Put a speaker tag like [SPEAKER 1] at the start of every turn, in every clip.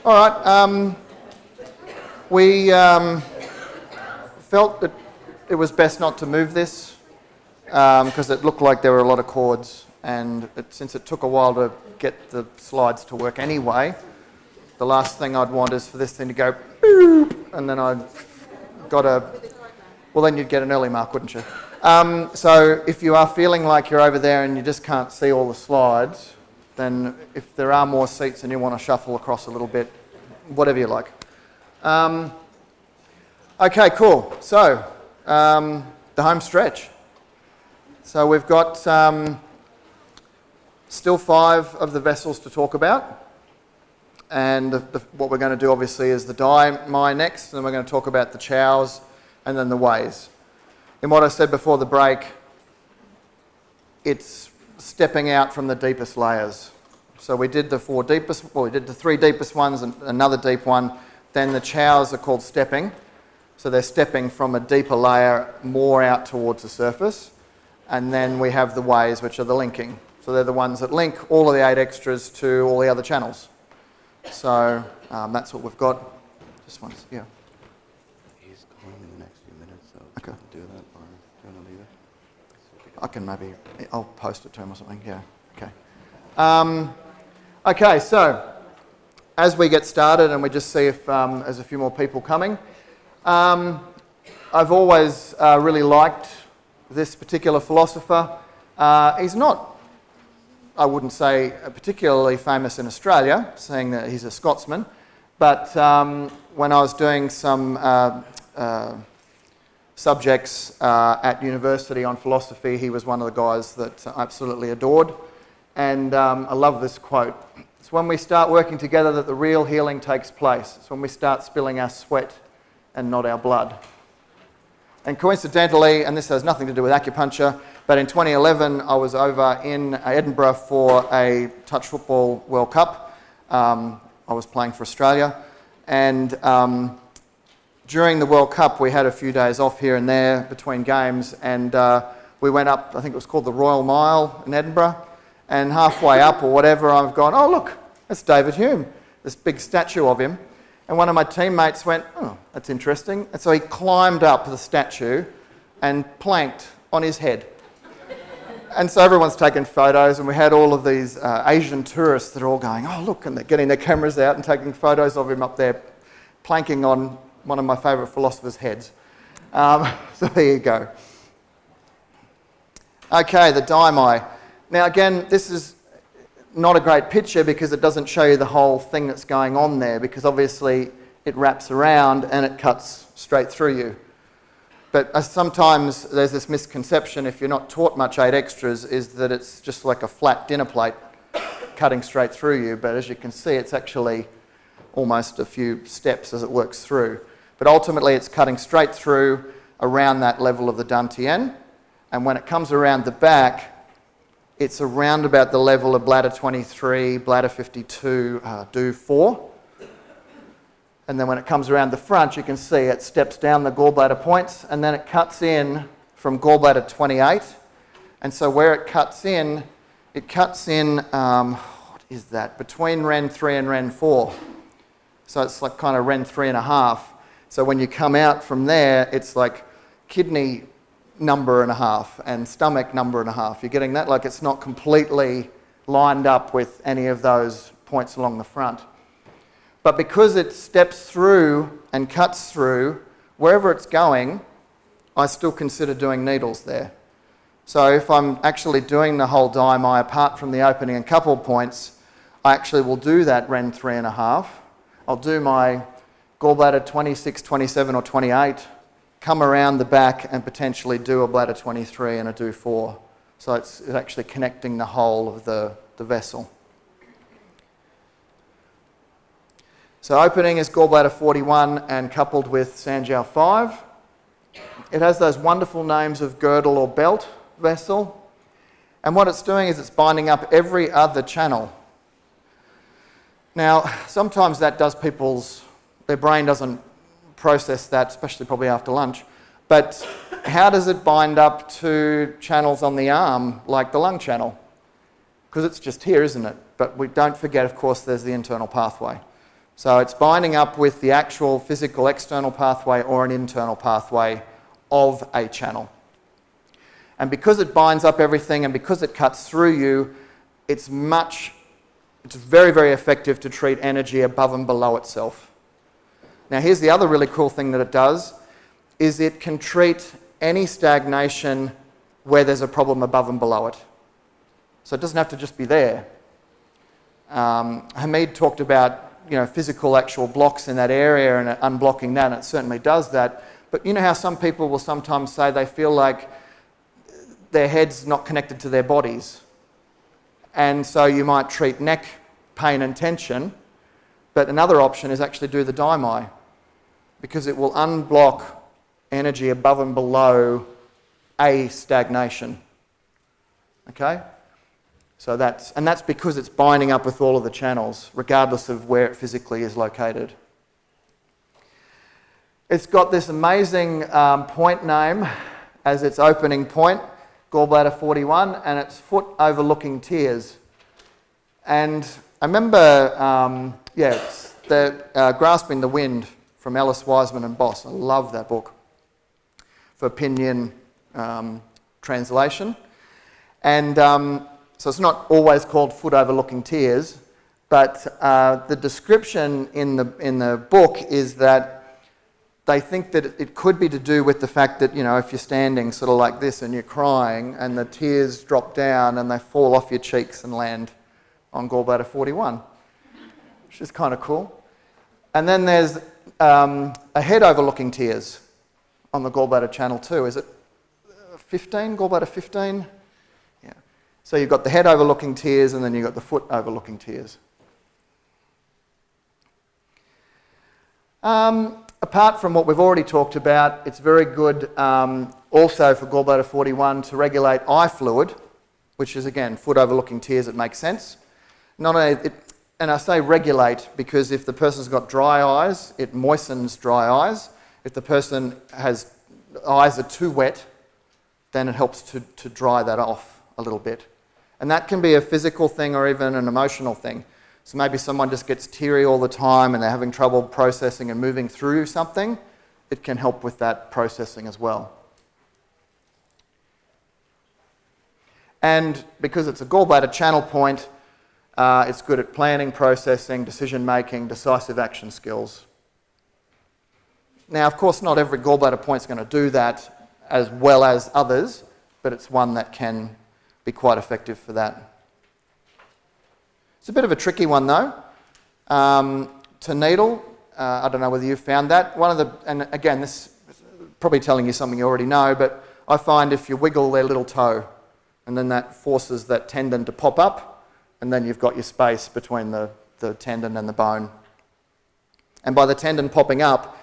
[SPEAKER 1] All right. We felt that it was best not to move this because it looked like there were a lot of chords, and since it took a while to get the slides to work anyway, the last thing I'd want is for this thing to go boop, and then I've got well, then you'd get an early mark, wouldn't you? So if you are feeling like you're over there and you just can't see all the slides, then if there are more seats and you want to shuffle across a little bit, whatever you like. Okay, cool. So, the home stretch. So we've got still 5 of the vessels to talk about. And what we're going to do, obviously, is the Dai Mai next, and then we're going to talk about the chows, and then the ways. In what I said before the break, it's stepping out from the deepest layers. So we did the 3 deepest ones and another deep one. Then the chows are called stepping. So they're stepping from a deeper layer more out towards the surface. And then we have the ways, which are the linking. So they're the ones that link all of the 8 extras to all the other channels. So that's what we've got. Just once, yeah.
[SPEAKER 2] He's calling in the next few minutes, so
[SPEAKER 1] okay.
[SPEAKER 2] Do that, or do you want to leave it?
[SPEAKER 1] I can maybe, I'll post it to him or something, yeah. Okay. Okay, so as we get started and we just see if there's a few more people coming, I've always really liked this particular philosopher. He's not, I wouldn't say, particularly famous in Australia, seeing that he's a Scotsman, but when I was doing some subjects at university on philosophy, he was one of the guys that I absolutely adored. And I love this quote. It's when we start working together that the real healing takes place. It's when we start spilling our sweat and not our blood. And coincidentally, and this has nothing to do with acupuncture, but in 2011 I was over in Edinburgh for a touch football World Cup. I was playing for Australia, and during the World Cup we had a few days off here and there between games, and we went up, I think it was called the Royal Mile in Edinburgh, and halfway up or whatever I've gone, oh look, that's David Hume, this big statue of him. And one of my teammates went, oh, that's interesting. And so he climbed up the statue and planked on his head. And so everyone's taking photos, and we had all of these Asian tourists that are all going, oh look, and they're getting their cameras out and taking photos of him up there planking on one of my favourite philosophers' heads. So there you go. Okay, the Dai Mai. Now again, this is not a great picture because it doesn't show you the whole thing that's going on there, because obviously it wraps around and it cuts straight through you. But sometimes there's this misconception, if you're not taught much 8 extras, is that it's just like a flat dinner plate cutting straight through you. But as you can see, it's actually almost a few steps as it works through. But ultimately it's cutting straight through around that level of the dantian. And when it comes around the back, it's around about the level of bladder 23, bladder 52, do 4. And then when it comes around the front, you can see it steps down the gallbladder points, and then it cuts in from gallbladder 28. And so where it cuts in, what is that? Between Ren 3 and Ren 4. So it's like kind of Ren 3.5. So when you come out from there, it's like kidney number and a half and stomach number and a half. You're getting that? Like it's not completely lined up with any of those points along the front. But because it steps through and cuts through, wherever it's going, I still consider doing needles there. So if I'm actually doing the whole Dai Mai apart from the opening and couple points, I actually will do that Ren 3.5. I'll do my gallbladder 26, 27 or 28, come around the back and potentially do a bladder 23 and a do 4. So it's actually connecting the whole of the vessel. So opening is gallbladder 41 and coupled with Sanjiao 5. It has those wonderful names of girdle or belt vessel. And what it's doing is it's binding up every other channel. Now, sometimes that does their brain doesn't process that, especially probably after lunch. But how does it bind up to channels on the arm, like the lung channel? Because it's just here, isn't it? But we don't forget, of course, there's the internal pathway. So it's binding up with the actual physical external pathway or an internal pathway of a channel. And because it binds up everything and because it cuts through you, it's very, very effective to treat energy above and below itself. Now here's the other really cool thing that it does, is it can treat any stagnation where there's a problem above and below it. So it doesn't have to just be there. Hamid talked about physical actual blocks in that area and unblocking that, and it certainly does that. But you know how some people will sometimes say they feel like their head's not connected to their bodies. And so you might treat neck pain and tension, but another option is actually do the daimai, because it will unblock energy above and below a stagnation. Okay? So that's because it's binding up with all of the channels, regardless of where it physically is located. It's got this amazing point name as its opening point, gallbladder 41, and it's foot overlooking tears. And I remember, it's Grasping the Wind from Ellis Wiseman and Boss. I love that book for Pinyin translation. And so it's not always called foot overlooking tears, but the description in the book is that they think that it could be to do with the fact that, if you're standing sort of like this and you're crying and the tears drop down and they fall off your cheeks and land on gallbladder 41, which is kind of cool. And then there's a head overlooking tears on the gallbladder channel too. Is it 15, gallbladder 15? Yeah. So you've got the head overlooking tears and then you've got the foot overlooking tears. Apart from what we've already talked about, it's very good also for gallbladder 41 to regulate eye fluid, which is, again, foot overlooking tears, it makes sense. Not only and I say regulate because if the person's got dry eyes, it moistens dry eyes. If the person has eyes are too wet, then it helps to dry that off a little bit. And that can be a physical thing or even an emotional thing. So maybe someone just gets teary all the time and they're having trouble processing and moving through something. It can help with that processing as well. And because it's a gallbladder channel point, it's good at planning, processing, decision making, decisive action skills. Now, of course, not every gallbladder point is going to do that as well as others, but it's one that can be quite effective for that. It's a bit of a tricky one though. To needle, I don't know whether you've found that. And again, this is probably telling you something you already know, but I find if you wiggle their little toe, and then that forces that tendon to pop up, and then you've got your space between the tendon and the bone. And by the tendon popping up,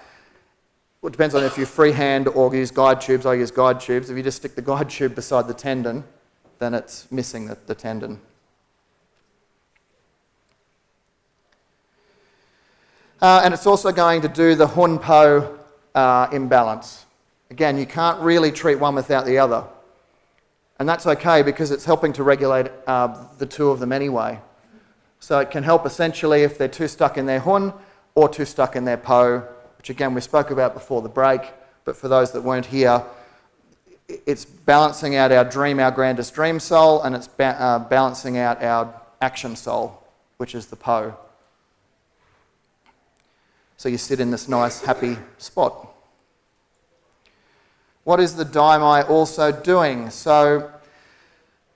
[SPEAKER 1] it depends on if you freehand or use guide tubes. I use guide tubes. If you just stick the guide tube beside the tendon, then it's missing the tendon. And it's also going to do the Hun-Po imbalance. Again, you can't really treat one without the other. And that's okay because it's helping to regulate the two of them anyway. So it can help essentially if they're too stuck in their Hun or too stuck in their Po, which again we spoke about before the break, but for those that weren't here, it's balancing out our dream, our grandest dream soul, and it's balancing out our action soul, which is the Po. So you sit in this nice, happy spot. What is the daimai also doing? So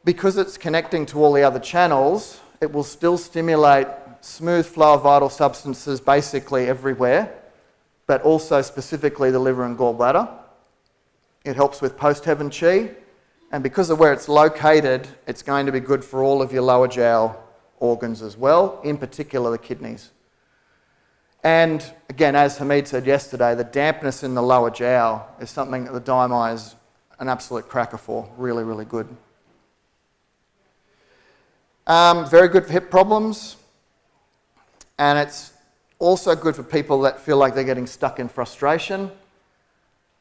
[SPEAKER 1] because it's connecting to all the other channels, it will still stimulate smooth flow of vital substances basically everywhere, but also specifically the liver and gallbladder. It helps with post-heaven qi, and because of where it's located, it's going to be good for all of your lower jiao organs as well, in particular the kidneys. And again, as Hamid said yesterday, the dampness in the lower jiao is something that the daimai is an absolute cracker for. Really, really good. Very good for hip problems. And it's also good for people that feel like they're getting stuck in frustration.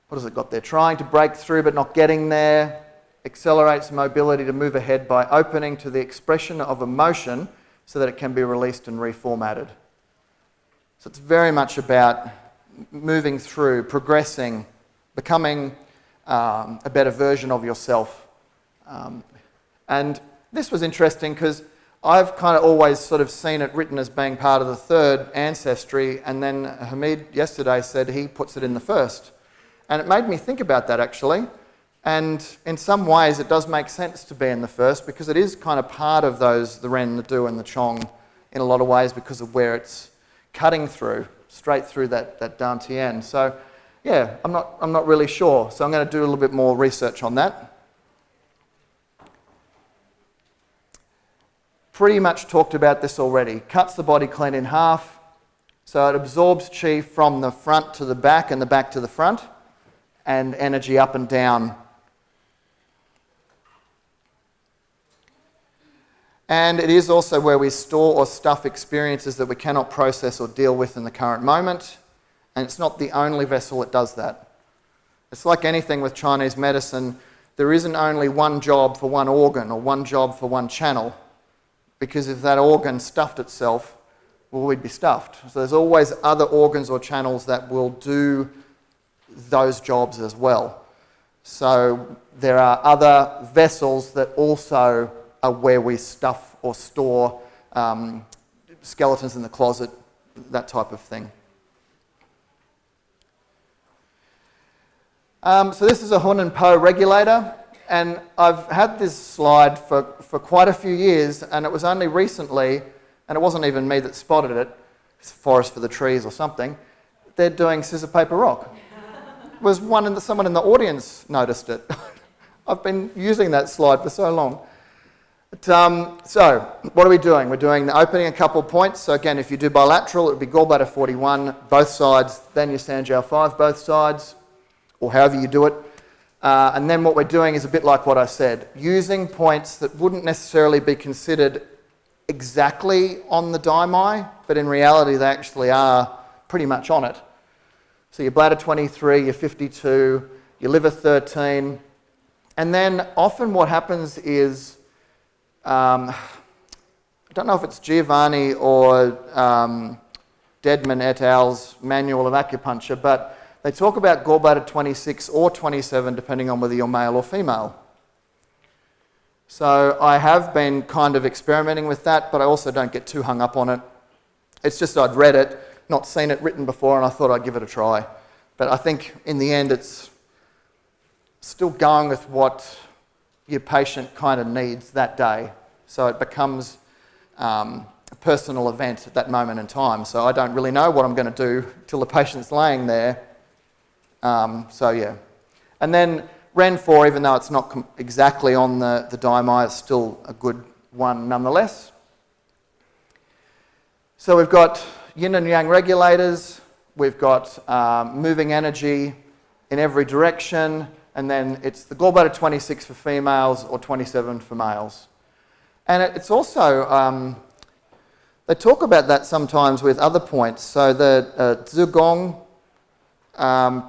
[SPEAKER 1] What has it got there? Trying to break through but not getting there. Accelerates mobility to move ahead by opening to the expression of emotion so that it can be released and reformatted. So it's very much about moving through, progressing, becoming a better version of yourself. And this was interesting because I've kind of always sort of seen it written as being part of the third ancestry, and then Hamid yesterday said he puts it in the first. And it made me think about that actually. And in some ways it does make sense to be in the first because it is kind of part of those, the Ren, the Du and the Chong in a lot of ways because of where it's cutting through, straight through that Dantian. So yeah, I'm not really sure. So I'm going to do a little bit more research on that. Pretty much talked about this already. Cuts the body clean in half. So it absorbs chi from the front to the back and the back to the front, and energy up and down. And it is also where we store or stuff experiences that we cannot process or deal with in the current moment. And it's not the only vessel that does that. It's like anything with Chinese medicine. There isn't only one job for one organ or one job for one channel. Because if that organ stuffed itself, well, we'd be stuffed. So there's always other organs or channels that will do those jobs as well. So there are other vessels that also are where we stuff or store skeletons in the closet, that type of thing. So this is a Hun and Po regulator, and I've had this slide for quite a few years, and it was only recently, and it wasn't even me that spotted it, it's Forest for the Trees or something, they're doing scissor, paper, rock. Someone in the audience noticed it. I've been using that slide for so long. But, so, what are we doing? We're doing the opening a couple points. So again, if you do bilateral, it would be gallbladder 41, both sides, then your Sanjiao 5, both sides, or however you do it. And then what we're doing is a bit like what I said, using points that wouldn't necessarily be considered exactly on the daimai, but in reality they actually are pretty much on it. So your bladder 23, your 52, your liver 13, and then often what happens is, I don't know if it's Giovanni or Deadman et al.'s Manual of Acupuncture, but they talk about gallbladder 26 or 27, depending on whether you're male or female. So I have been kind of experimenting with that, but I also don't get too hung up on it. It's just I'd read it, not seen it written before, and I thought I'd give it a try. But I think in the end it's still going with what your patient kind of needs that day. So it becomes a personal event at that moment in time. So I don't really know what I'm going to do till the patient's laying there. So yeah. And then Ren 4, even though it's not exactly on the daimai, it's still a good one nonetheless. So we've got yin and yang regulators, we've got moving energy in every direction, and then it's the gallbladder 26 for females or 27 for males. And it's also, they talk about that sometimes with other points. So the zigong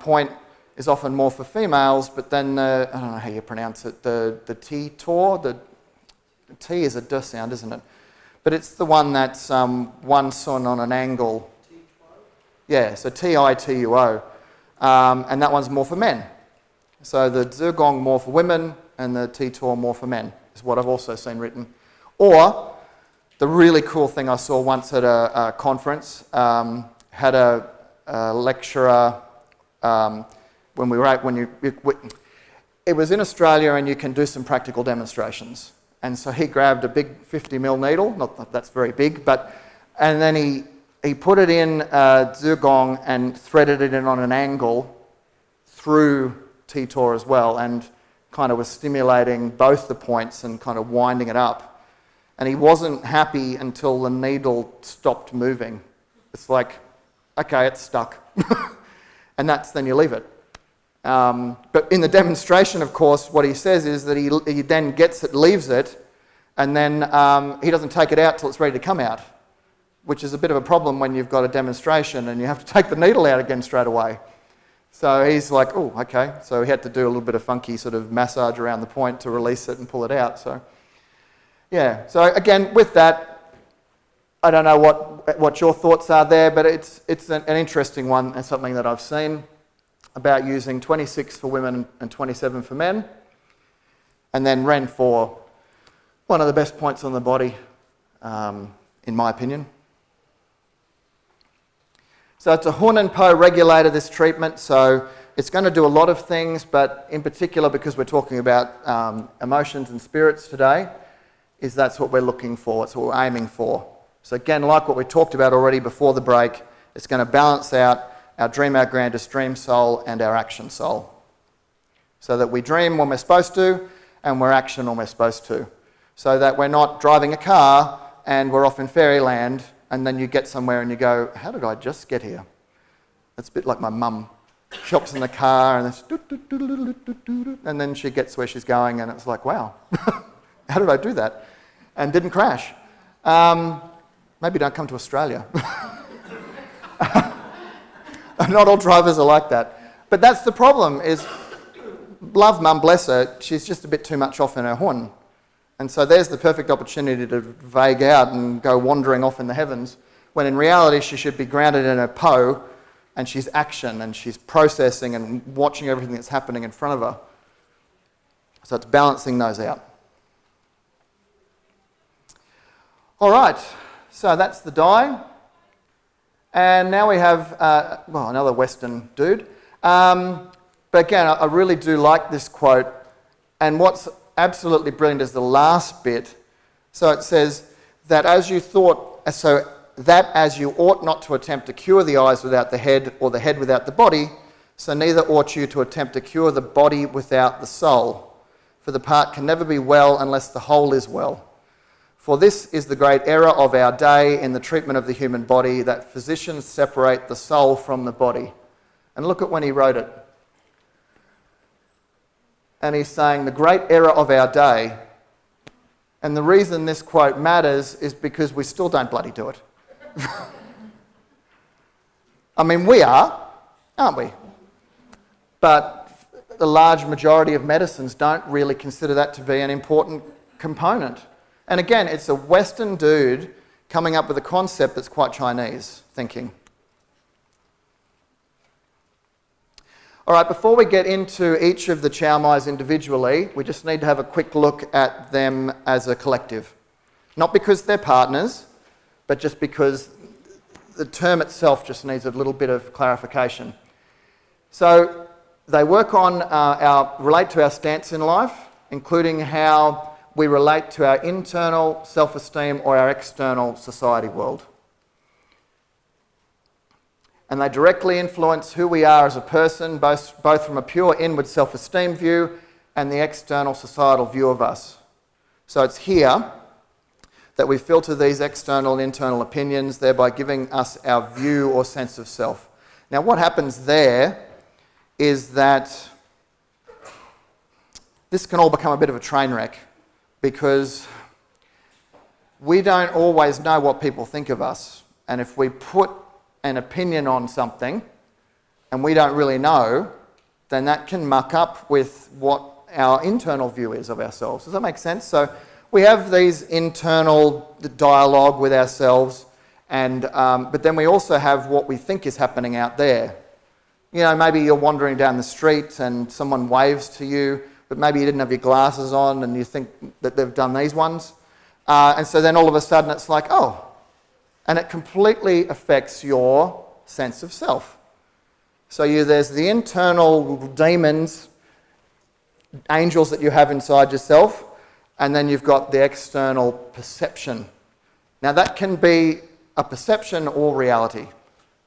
[SPEAKER 1] point is often more for females, but then I don't know how you pronounce it, the T-tor, the T is a D sound, isn't it? But it's the one that's one sun on an angle. Yeah, so T-I-T-U-O. And that one's more for men. So the zigong more for women and the T-tor more for men is what I've also seen written. Or the really cool thing I saw once at a conference, had a lecturer, when we were out, it was in Australia and you can do some practical demonstrations. And so he grabbed a big 50mm needle, not that that's very big, and then he put it in zigong and threaded it in on an angle through T-tor as well, and kind of was stimulating both the points and kind of winding it up. And he wasn't happy until the needle stopped moving. It's like, okay, it's stuck. And then you leave it. But in the demonstration, of course, what he says is that he then gets it, leaves it, and then he doesn't take it out till it's ready to come out, which is a bit of a problem when you've got a demonstration and you have to take the needle out again straight away. So he's like, oh, okay. So he had to do a little bit of funky sort of massage around the point to release it and pull it out. So yeah, so again, with that, I don't know what your thoughts are there, but it's an interesting one and something that I've seen about using 26 for women and 27 for men. And then Ren for one of the best points on the body, in my opinion. So it's a Hun and Po regulator, this treatment, so it's going to do a lot of things, but in particular, because we're talking about emotions and spirits today, that's what we're looking for, it's what we're aiming for. So again, like what we talked about already before the break, it's going to balance out our dream, our grandest dream soul, and our action soul. So that we dream when we're supposed to, and we're action when we're supposed to. So that we're not driving a car, and we're off in fairyland, and then you get somewhere and you go, how did I just get here? It's a bit like my mum. She hops in the car, and then she gets where she's going, and it's like, wow, how did I do that? And didn't crash. Maybe don't come to Australia. Not all drivers are like that. But that's the problem, is love mum, bless her, she's just a bit too much off in her Hun. And so there's the perfect opportunity to vague out and go wandering off in the heavens, when in reality she should be grounded in her Po, and she's action, and she's processing and watching everything that's happening in front of her. So it's balancing those out. All right, so that's the die. And now we have, another Western dude. But again, I really do like this quote. And what's absolutely brilliant is the last bit. So it says that as you ought not to attempt to cure the eyes without the head, or the head without the body, so neither ought you to attempt to cure the body without the soul. For the part can never be well unless the whole is well. For this is the great error of our day in the treatment of the human body, that physicians separate the soul from the body. And look at when he wrote it. And he's saying the great error of our day. And the reason this quote matters is because we still don't bloody do it. I mean, we are, aren't we? But the large majority of medicines don't really consider that to be an important component. And again, it's a Western dude coming up with a concept that's quite Chinese thinking. All right, before we get into each of the Chow Mais individually, we just need to have a quick look at them as a collective. Not because they're partners, but just because the term itself just needs a little bit of clarification. So they work on relate to our stance in life, including how we relate to our internal self-esteem or our external society world. And they directly influence who we are as a person, both from a pure inward self-esteem view and the external societal view of us. So it's here that we filter these external and internal opinions, thereby giving us our view or sense of self. Now what happens there is that this can all become a bit of a train wreck, because we don't always know what people think of us. And if we put an opinion on something and we don't really know, then that can muck up with what our internal view is of ourselves. Does that make sense? So we have these internal dialogue with ourselves, and but then we also have what we think is happening out there. You know, maybe you're wandering down the street and someone waves to you, but maybe you didn't have your glasses on and you think that they've done these ones. And so then all of a sudden it's like, oh, and it completely affects your sense of self. So there's the internal demons, angels that you have inside yourself, and then you've got the external perception. Now that can be a perception or reality.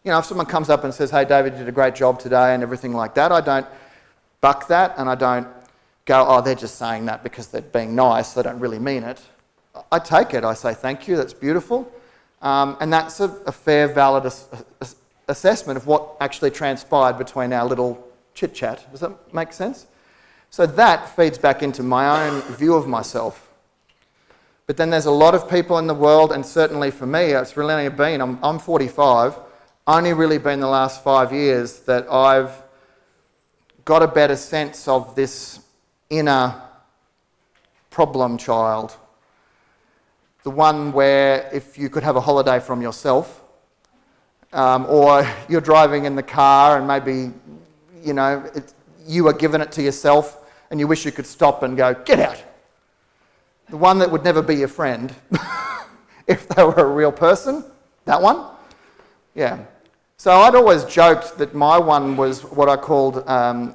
[SPEAKER 1] You know, if someone comes up and says, hey David, you did a great job today and everything like that, I don't buck that, and I don't go, oh, they're just saying that because they're being nice, they don't really mean it. I take it, I say thank you, that's beautiful. And that's a fair, valid assessment of what actually transpired between our little chit-chat. Does that make sense? So that feeds back into my own view of myself. But then there's a lot of people in the world, and certainly for me, it's really only been, I'm 45, only really been the last 5 years that I've got a better sense of this inner problem child. the one where if you could have a holiday from yourself, or you're driving in the car and maybe, you are giving it to yourself and you wish you could stop and go, get out. The one that would never be your friend, if they were a real person, that one. Yeah. So I'd always joked that my one was what I called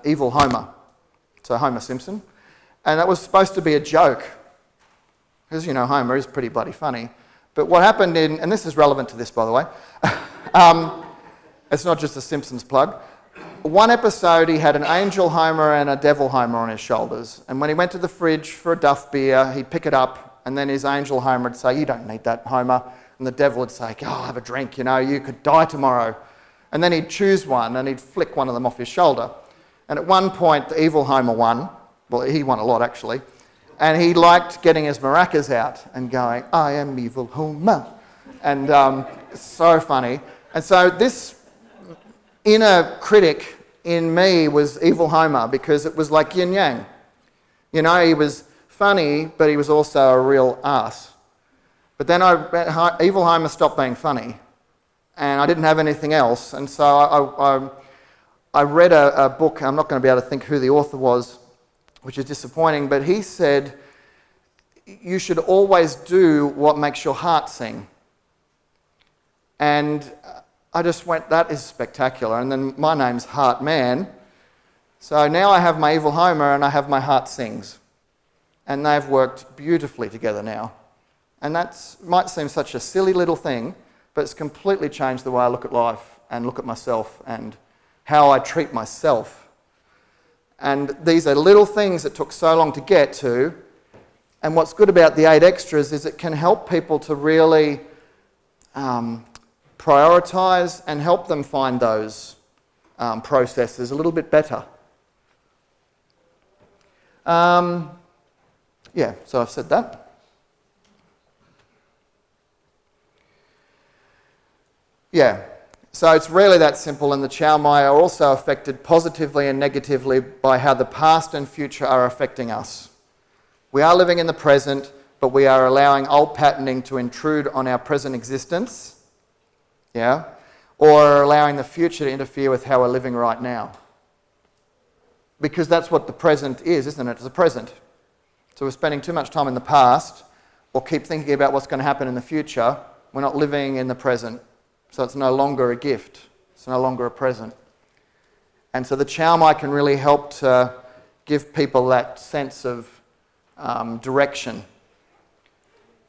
[SPEAKER 1] evil Homer. So Homer Simpson. And that was supposed to be a joke. Because, Homer is pretty bloody funny. But what happened and this is relevant to this, by the way. It's not just a Simpsons plug. One episode, he had an angel Homer and a devil Homer on his shoulders. And when he went to the fridge for a Duff beer, he'd pick it up, and then his angel Homer would say, you don't need that, Homer. And the devil would say, oh, have a drink, you could die tomorrow. And then he'd choose one, and he'd flick one of them off his shoulder. And at one point, the evil Homer won. Well, he won a lot, actually. And he liked getting his maracas out and going, I am evil Homer. And so funny. And so this inner critic in me was evil Homer, because it was like yin yang. He was funny, but he was also a real ass. But then evil Homer stopped being funny, and I didn't have anything else. And so I read a book. I'm not going to be able to think who the author was, which is disappointing, but he said, you should always do what makes your heart sing. And I just went, that is spectacular. And then my name's Hartmann. So now I have my evil Homer and I have my heart sings. And they've worked beautifully together now. And that might seem such a silly little thing, but it's completely changed the way I look at life and look at myself and how I treat myself. And these are little things that took so long to get to. And what's good about the 8 extras is it can help people to really prioritise and help them find those processes a little bit better. Yeah, so I've said that. Yeah, so it's really that simple, and the Chow Mai are also affected positively and negatively by how the past and future are affecting us. We are living in the present, but we are allowing old patterning to intrude on our present existence, or allowing the future to interfere with how we're living right now. Because that's what the present is, isn't it? It's a present. So we're spending too much time in the past, or keep thinking about what's going to happen in the future. We're not living in the present. So it's no longer a gift. It's no longer a present. And so the Chow Mai can really help to give people that sense of direction.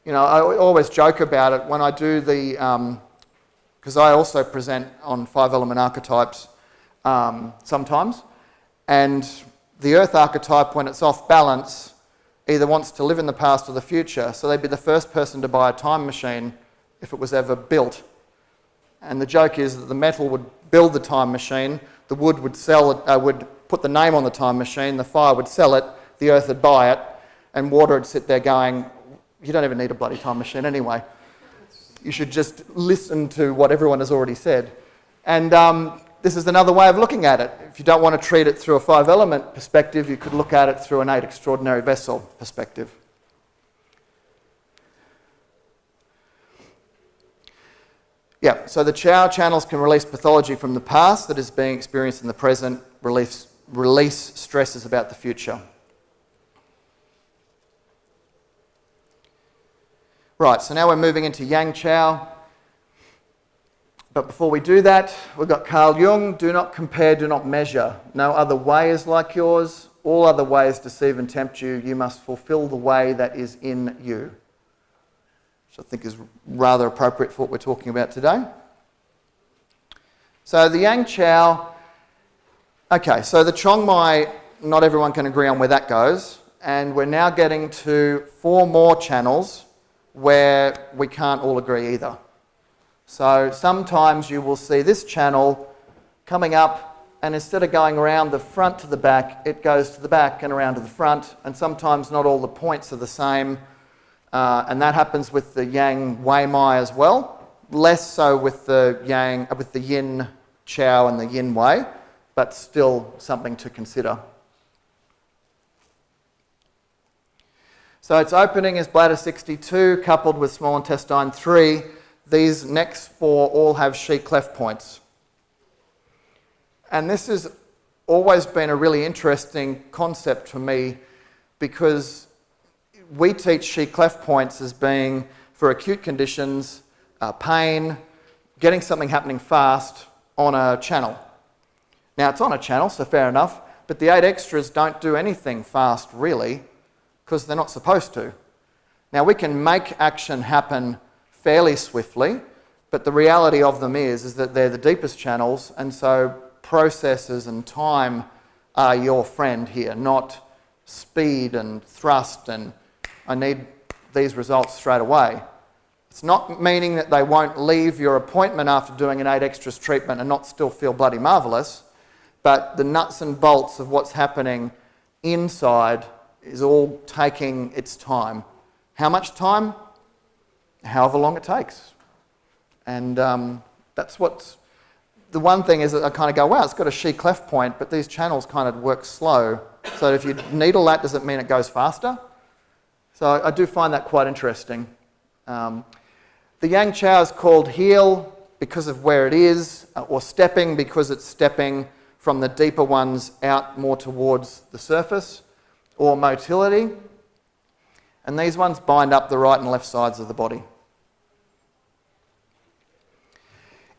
[SPEAKER 1] I always joke about it when I do because I also present on 5-element archetypes sometimes. And the Earth archetype, when it's off balance, either wants to live in the past or the future. So they'd be the first person to buy a time machine if it was ever built. And the joke is that the metal would build the time machine, the wood would sell it, would put the name on the time machine, the fire would sell it, the earth would buy it, and water would sit there going, you don't even need a bloody time machine anyway. You should just listen to what everyone has already said. And this is another way of looking at it. If you don't want to treat it through a 5-element perspective, you could look at it through an 8 extraordinary vessel perspective. Yeah, so the Chow channels can release pathology from the past that is being experienced in the present, release stresses about the future. Right, so now we're moving into Yang Chow. But before we do that, we've got Carl Jung, do not compare, do not measure. No other way is like yours. All other ways deceive and tempt you. You must fulfill the way that is in you. Which I think is rather appropriate for what we're talking about today. So the Yang Chow, okay, so the Chong Mai, not everyone can agree on where that goes, and we're now getting to 4 more channels where we can't all agree either. So sometimes you will see this channel coming up, and instead of going around the front to the back, it goes to the back and around to the front, and sometimes not all the points are the same. And that happens with the Yang Wei Mai as well. Less so with the Yin Chow and the Yin Wei, but still something to consider. So its opening is bladder 62 coupled with small intestine 3. These next 4 all have she cleft points. And this has always been a really interesting concept for me, because we teach she cleft points as being for acute conditions, pain, getting something happening fast on a channel. Now it's on a channel, so fair enough, but the 8 extras don't do anything fast really, because they're not supposed to. Now we can make action happen fairly swiftly, but the reality of them is that they're the deepest channels, and so processes and time are your friend here, not speed and thrust and I need these results straight away. It's not meaning that they won't leave your appointment after doing an 8 extras treatment and not still feel bloody marvellous, but the nuts and bolts of what's happening inside is all taking its time. How much time? However long it takes. And that's what's... The one thing is that I kind of go, wow, it's got a she cleft point, but these channels kind of work slow. So if you needle that, does it mean it goes faster? So I do find that quite interesting. The yang chow is called heel because of where it is, or stepping because it's stepping from the deeper ones out more towards the surface, or motility. And these ones bind up the right and left sides of the body.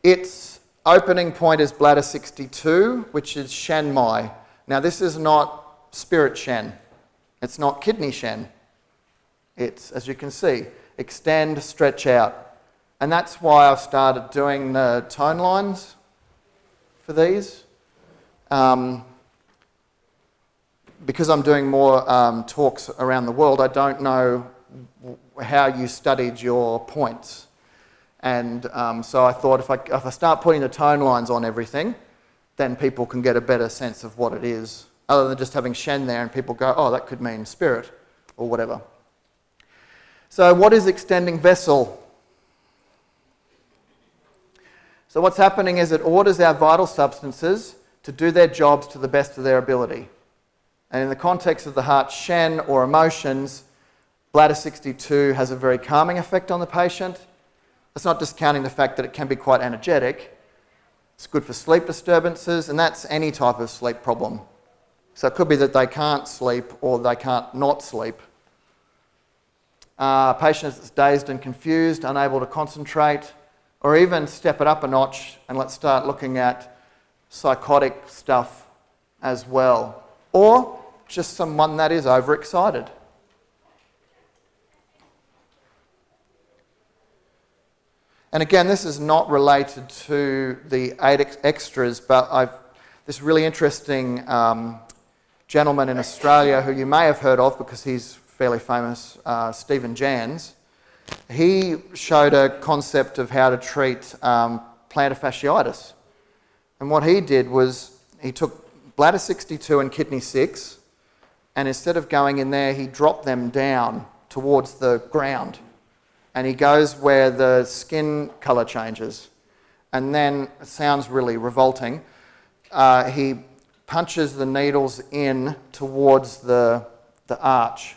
[SPEAKER 1] Its opening point is bladder 62, which is shen mai. Now this is not spirit shen. It's not kidney shen. It's, as you can see, extend, stretch out. And that's why I've started doing the tone lines for these. Because I'm doing more talks around the world, I don't know how you studied your points. And so I thought if I start putting the tone lines on everything, then people can get a better sense of what it is, other than just having shen there and people go, oh, that could mean spirit or whatever. So what is extending vessel? So what's happening is it orders our vital substances to do their jobs to the best of their ability. And in the context of the heart shen or emotions, bladder 62 has a very calming effect on the patient. That's not discounting the fact that it can be quite energetic. It's good for sleep disturbances, and that's any type of sleep problem. So it could be that they can't sleep or they can't not sleep. Patient is dazed and confused, unable to concentrate, or even step it up a notch and let's start looking at psychotic stuff as well. Or just someone that is overexcited. And again, this is not related to the 8 extras, but this really interesting gentleman in Australia who you may have heard of because he's fairly famous, Stephen Jans. He showed a concept of how to treat plantar fasciitis. And what he did was he took bladder 62 and kidney 6, and instead of going in there, he dropped them down towards the ground. And he goes where the skin colour changes. And then, it sounds really revolting, he punches the needles in towards the arch.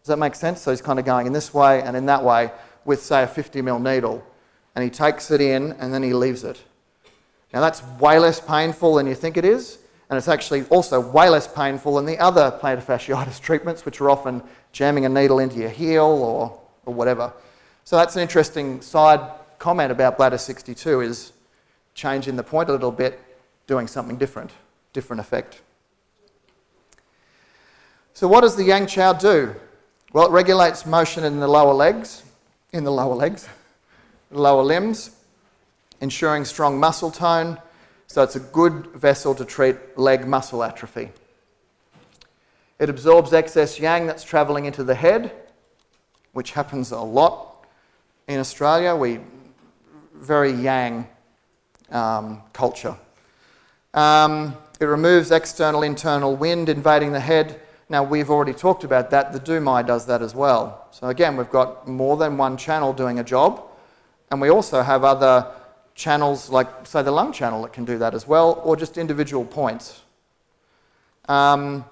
[SPEAKER 1] Does that make sense? So he's kind of going in this way and in that way with, say, a 50mm needle. And he takes it in and then he leaves it. Now that's way less painful than you think it is. And it's actually also way less painful than the other plantar fasciitis treatments, which are often jamming a needle into your heel or whatever. So that's an interesting side comment about bladder 62, is changing the point a little bit, doing something different effect. So what does the yang chow do? Well, it regulates motion in the lower limbs, ensuring strong muscle tone, so it's a good vessel to treat leg muscle atrophy. It absorbs excess yang that's travelling into the head, which happens a lot in Australia. Very yang culture. It removes external, internal wind invading the head. Now, we've already talked about that. The Dumai does that as well. So again, we've got more than one channel doing a job, and we also have other channels, like, say, the lung channel that can do that as well, or just individual points. And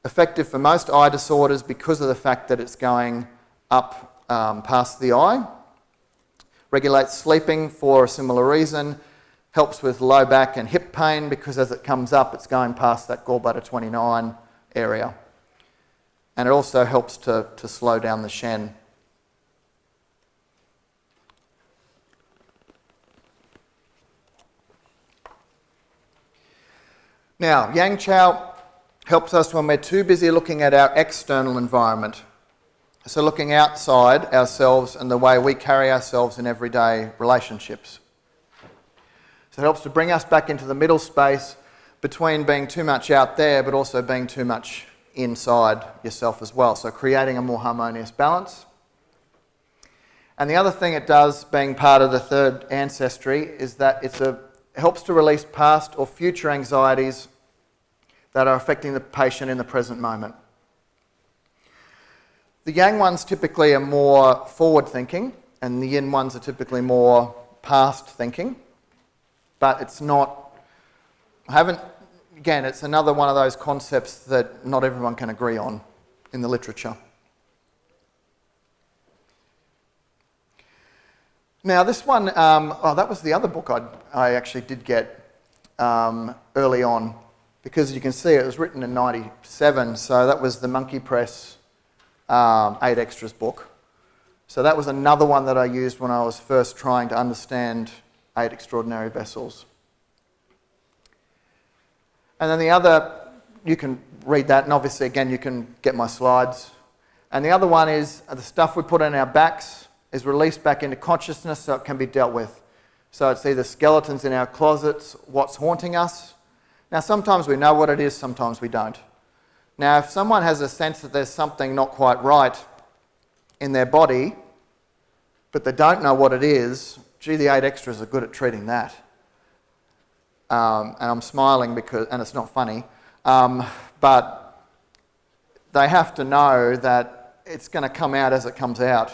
[SPEAKER 1] effective for most eye disorders because of the fact that it's going up past the eye. Regulates sleeping for a similar reason. Helps with low back and hip pain because as it comes up, it's going past that gallbladder 29 area. And it also helps to slow down the shen. Now, Yang Chow helps us when we're too busy looking at our external environment. So looking outside ourselves and the way we carry ourselves in everyday relationships. So it helps to bring us back into the middle space between being too much out there but also being too much inside yourself as well. So creating a more harmonious balance. And the other thing it does, being part of the third ancestry, is that it helps to release past or future anxieties that are affecting the patient in the present moment. The yang ones typically are more forward thinking and the yin ones are typically more past thinking. But it's not, again, it's another one of those concepts that not everyone can agree on in the literature. Now this one, that was the other book I actually did get early on, because you can see it was written in 97, so that was the Monkey Press 8 Extras book. So that was another one that I used when I was first trying to understand 8 Extraordinary Vessels. And then the other, you can read that, and obviously again you can get my slides. And the other one is the stuff we put on our backs is released back into consciousness so it can be dealt with. So it's either skeletons in our closets, what's haunting us. Now sometimes we know what it is, sometimes we don't. Now if someone has a sense that there's something not quite right in their body, but they don't know what it is, gee, the 8 Extras are good at treating that. And I'm smiling because, and it's not funny, but they have to know that it's going to come out as it comes out.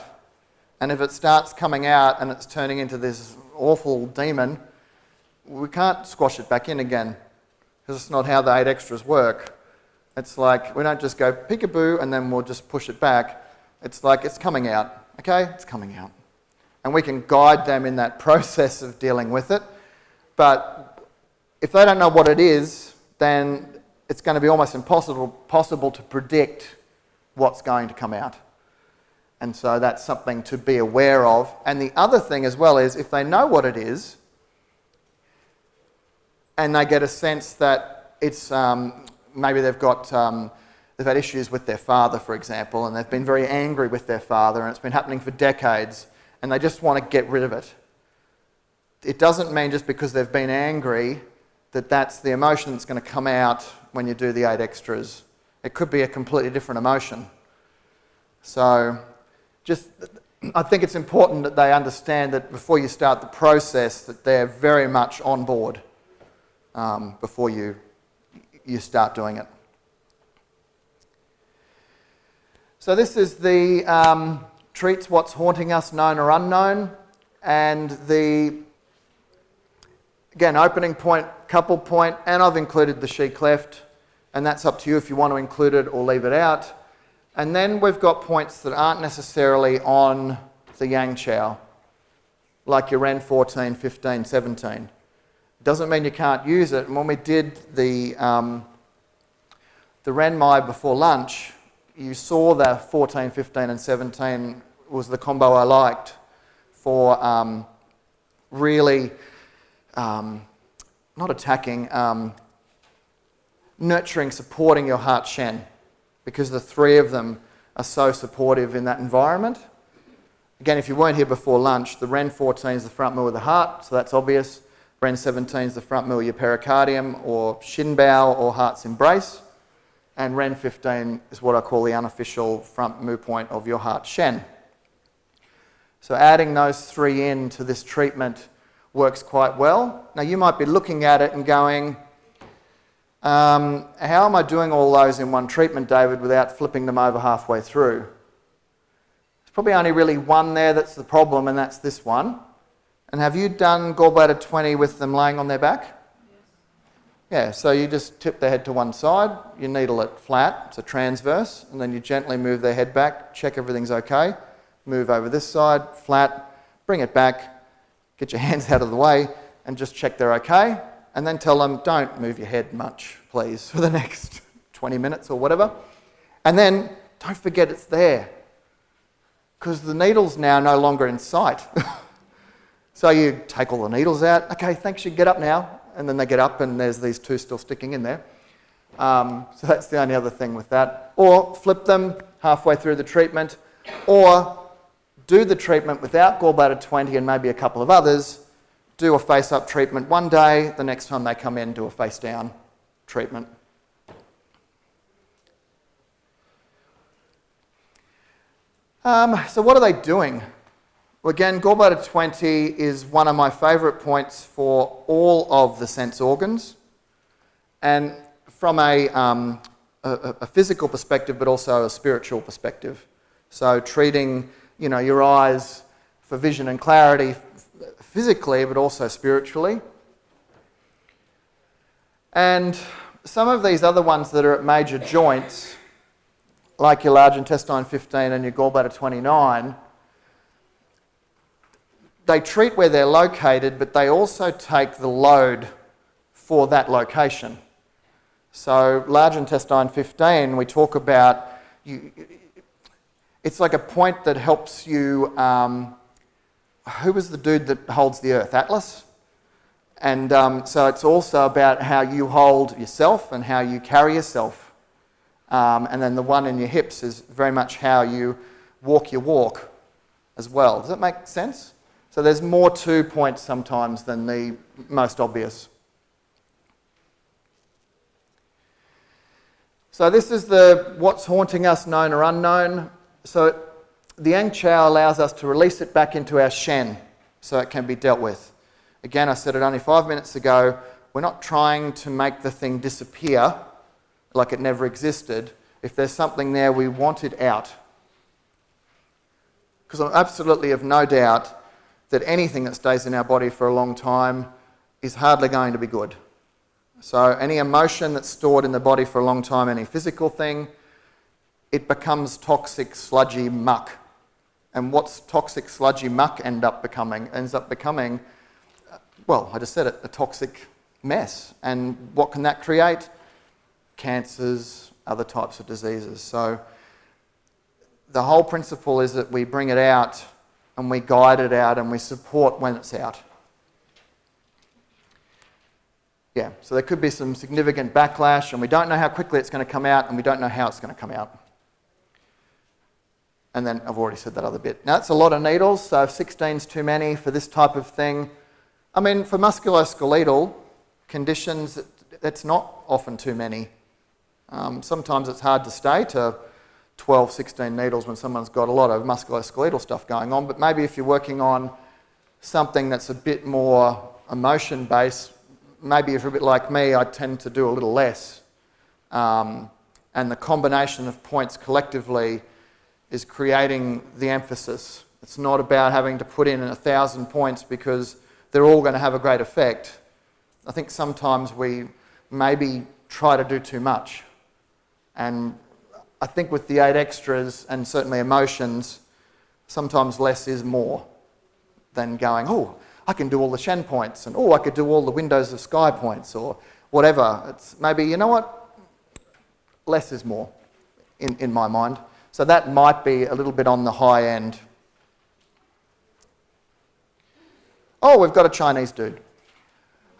[SPEAKER 1] And if it starts coming out and it's turning into this awful demon, we can't squash it back in again, because it's not how the 8 Extras work. It's like, we don't just go peekaboo and then we'll just push it back. It's like, it's coming out, okay? It's coming out. And we can guide them in that process of dealing with it. But if they don't know what it is, then it's going to be almost impossible to predict what's going to come out. And so that's something to be aware of. And the other thing as well is, if they know what it is, and they get a sense that it's, maybe they've had issues with their father, for example, and they've been very angry with their father, and it's been happening for decades, and they just want to get rid of it. It doesn't mean just because they've been angry that that's the emotion that's going to come out when you do the 8 Extras. It could be a completely different emotion. So I think it's important that they understand that before you start the process, that they're very much on board before you start doing it. So this is the treats what's haunting us, known or unknown, and again, opening point, couple point, and I've included the she cleft, and that's up to you if you want to include it or leave it out. And then we've got points that aren't necessarily on the Yang Chow, like your Ren 14, 15, 17. Doesn't mean you can't use it. And when we did the Ren Mai before lunch, you saw the 14, 15 and 17 was the combo I liked for really not attacking, nurturing, supporting your heart shen, because the three of them are so supportive in that environment. Again, if you weren't here before lunch, the Ren 14 is the front middle of the heart, so that's obvious. Ren 17 is the front middle of your pericardium or shin bao or heart's embrace. And Ren 15 is what I call the unofficial front mu point of your heart shen. So adding those three into this treatment works quite well. Now you might be looking at it and going, how am I doing all those in one treatment, David, without flipping them over halfway through? There's probably only really one there that's the problem, and that's this one. And have you done gallbladder 20 with them laying on their back? Yeah, so you just tip their head to one side, you needle it flat, it's a transverse, and then you gently move their head back, check everything's okay, move over this side, flat, bring it back, get your hands out of the way, and just check they're okay, and then tell them, don't move your head much, please, for the next 20 minutes or whatever. And then, don't forget it's there, because the needle's now no longer in sight. So you take all the needles out, okay, thanks, you can get up now. And then they get up and there's these two still sticking in there. So that's the only other thing with that. Or flip them halfway through the treatment, or do the treatment without gallbladder 20 and maybe a couple of others, do a face-up treatment one day, the next time they come in, do a face-down treatment. So what are they doing? Well, again, gallbladder 20 is one of my favourite points for all of the sense organs. And from a physical perspective, but also a spiritual perspective. So treating, your eyes for vision and clarity physically, but also spiritually. And some of these other ones that are at major joints, like your large intestine 15 and your gallbladder 29, they treat where they're located, but they also take the load for that location. So large intestine 15, we talk about, it's like a point that helps you, who was the dude that holds the earth? Atlas? And so it's also about how you hold yourself and how you carry yourself. And then the one in your hips is very much how you walk your walk as well. Does that make sense? So there's more to points sometimes than the most obvious. So this is the what's haunting us, known or unknown. So the Yang Chow allows us to release it back into our shen so it can be dealt with. Again, I said it only 5 minutes ago, we're not trying to make the thing disappear like it never existed. If there's something there, we want it out. Because I'm absolutely of no doubt that anything that stays in our body for a long time is hardly going to be good. So any emotion that's stored in the body for a long time, any physical thing, it becomes toxic, sludgy muck. And what's toxic, sludgy muck ends up becoming, well, I just said it, a toxic mess. And what can that create? Cancers, other types of diseases. So the whole principle is that we bring it out and we guide it out and we support when it's out. Yeah, so there could be some significant backlash and we don't know how quickly it's going to come out and we don't know how it's going to come out. And then I've already said that other bit. Now, it's a lot of needles, so if 16 is too many for this type of thing. I mean, for musculoskeletal conditions, that's not often too many. Sometimes it's hard to stay to 12, 16 needles when someone's got a lot of musculoskeletal stuff going on, but maybe if you're working on something that's a bit more emotion-based, maybe if you're a bit like me, I tend to do a little less. And the combination of points collectively is creating the emphasis. It's not about having to put in 1,000 points because they're all going to have a great effect. I think sometimes we maybe try to do too much. And I think with the 8 extras and certainly emotions, sometimes less is more than going, oh, I can do all the Shen points and oh, I could do all the Windows of Sky points or whatever. It's maybe, you know what, less is more in my mind. So that might be a little bit on the high end. Oh, we've got a Chinese dude.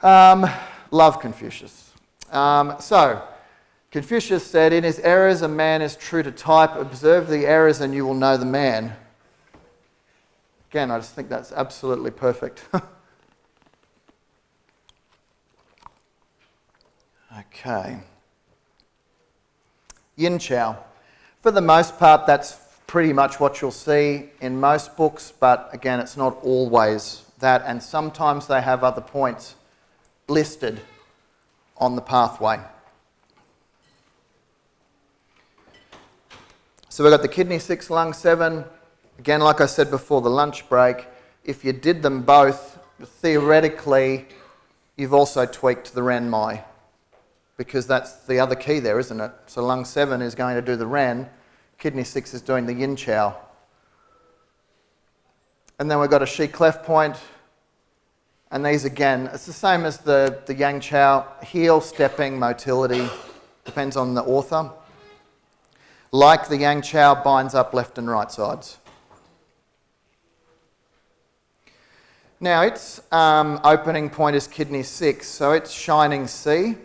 [SPEAKER 1] Love Confucius. So, Confucius said, in his errors a man is true to type. Observe the errors and you will know the man. Again, I just think that's absolutely perfect. Okay. Yin Chow. For the most part, that's pretty much what you'll see in most books, but again, it's not always that, and sometimes they have other points listed on the pathway. So we've got the kidney 6, lung 7. Again, like I said before, the lunch break. If you did them both, theoretically, you've also tweaked the Renmai. because that's the other key there, isn't it? So lung 7 is going to do the ren, kidney 6 is doing the yin chow. And then we've got a shi cleft point, and these again, it's the same as the yang chow, heel, stepping, motility, depends on the author. Like the yang chow, binds up left and right sides. Now its opening point is kidney 6, so it's shining C.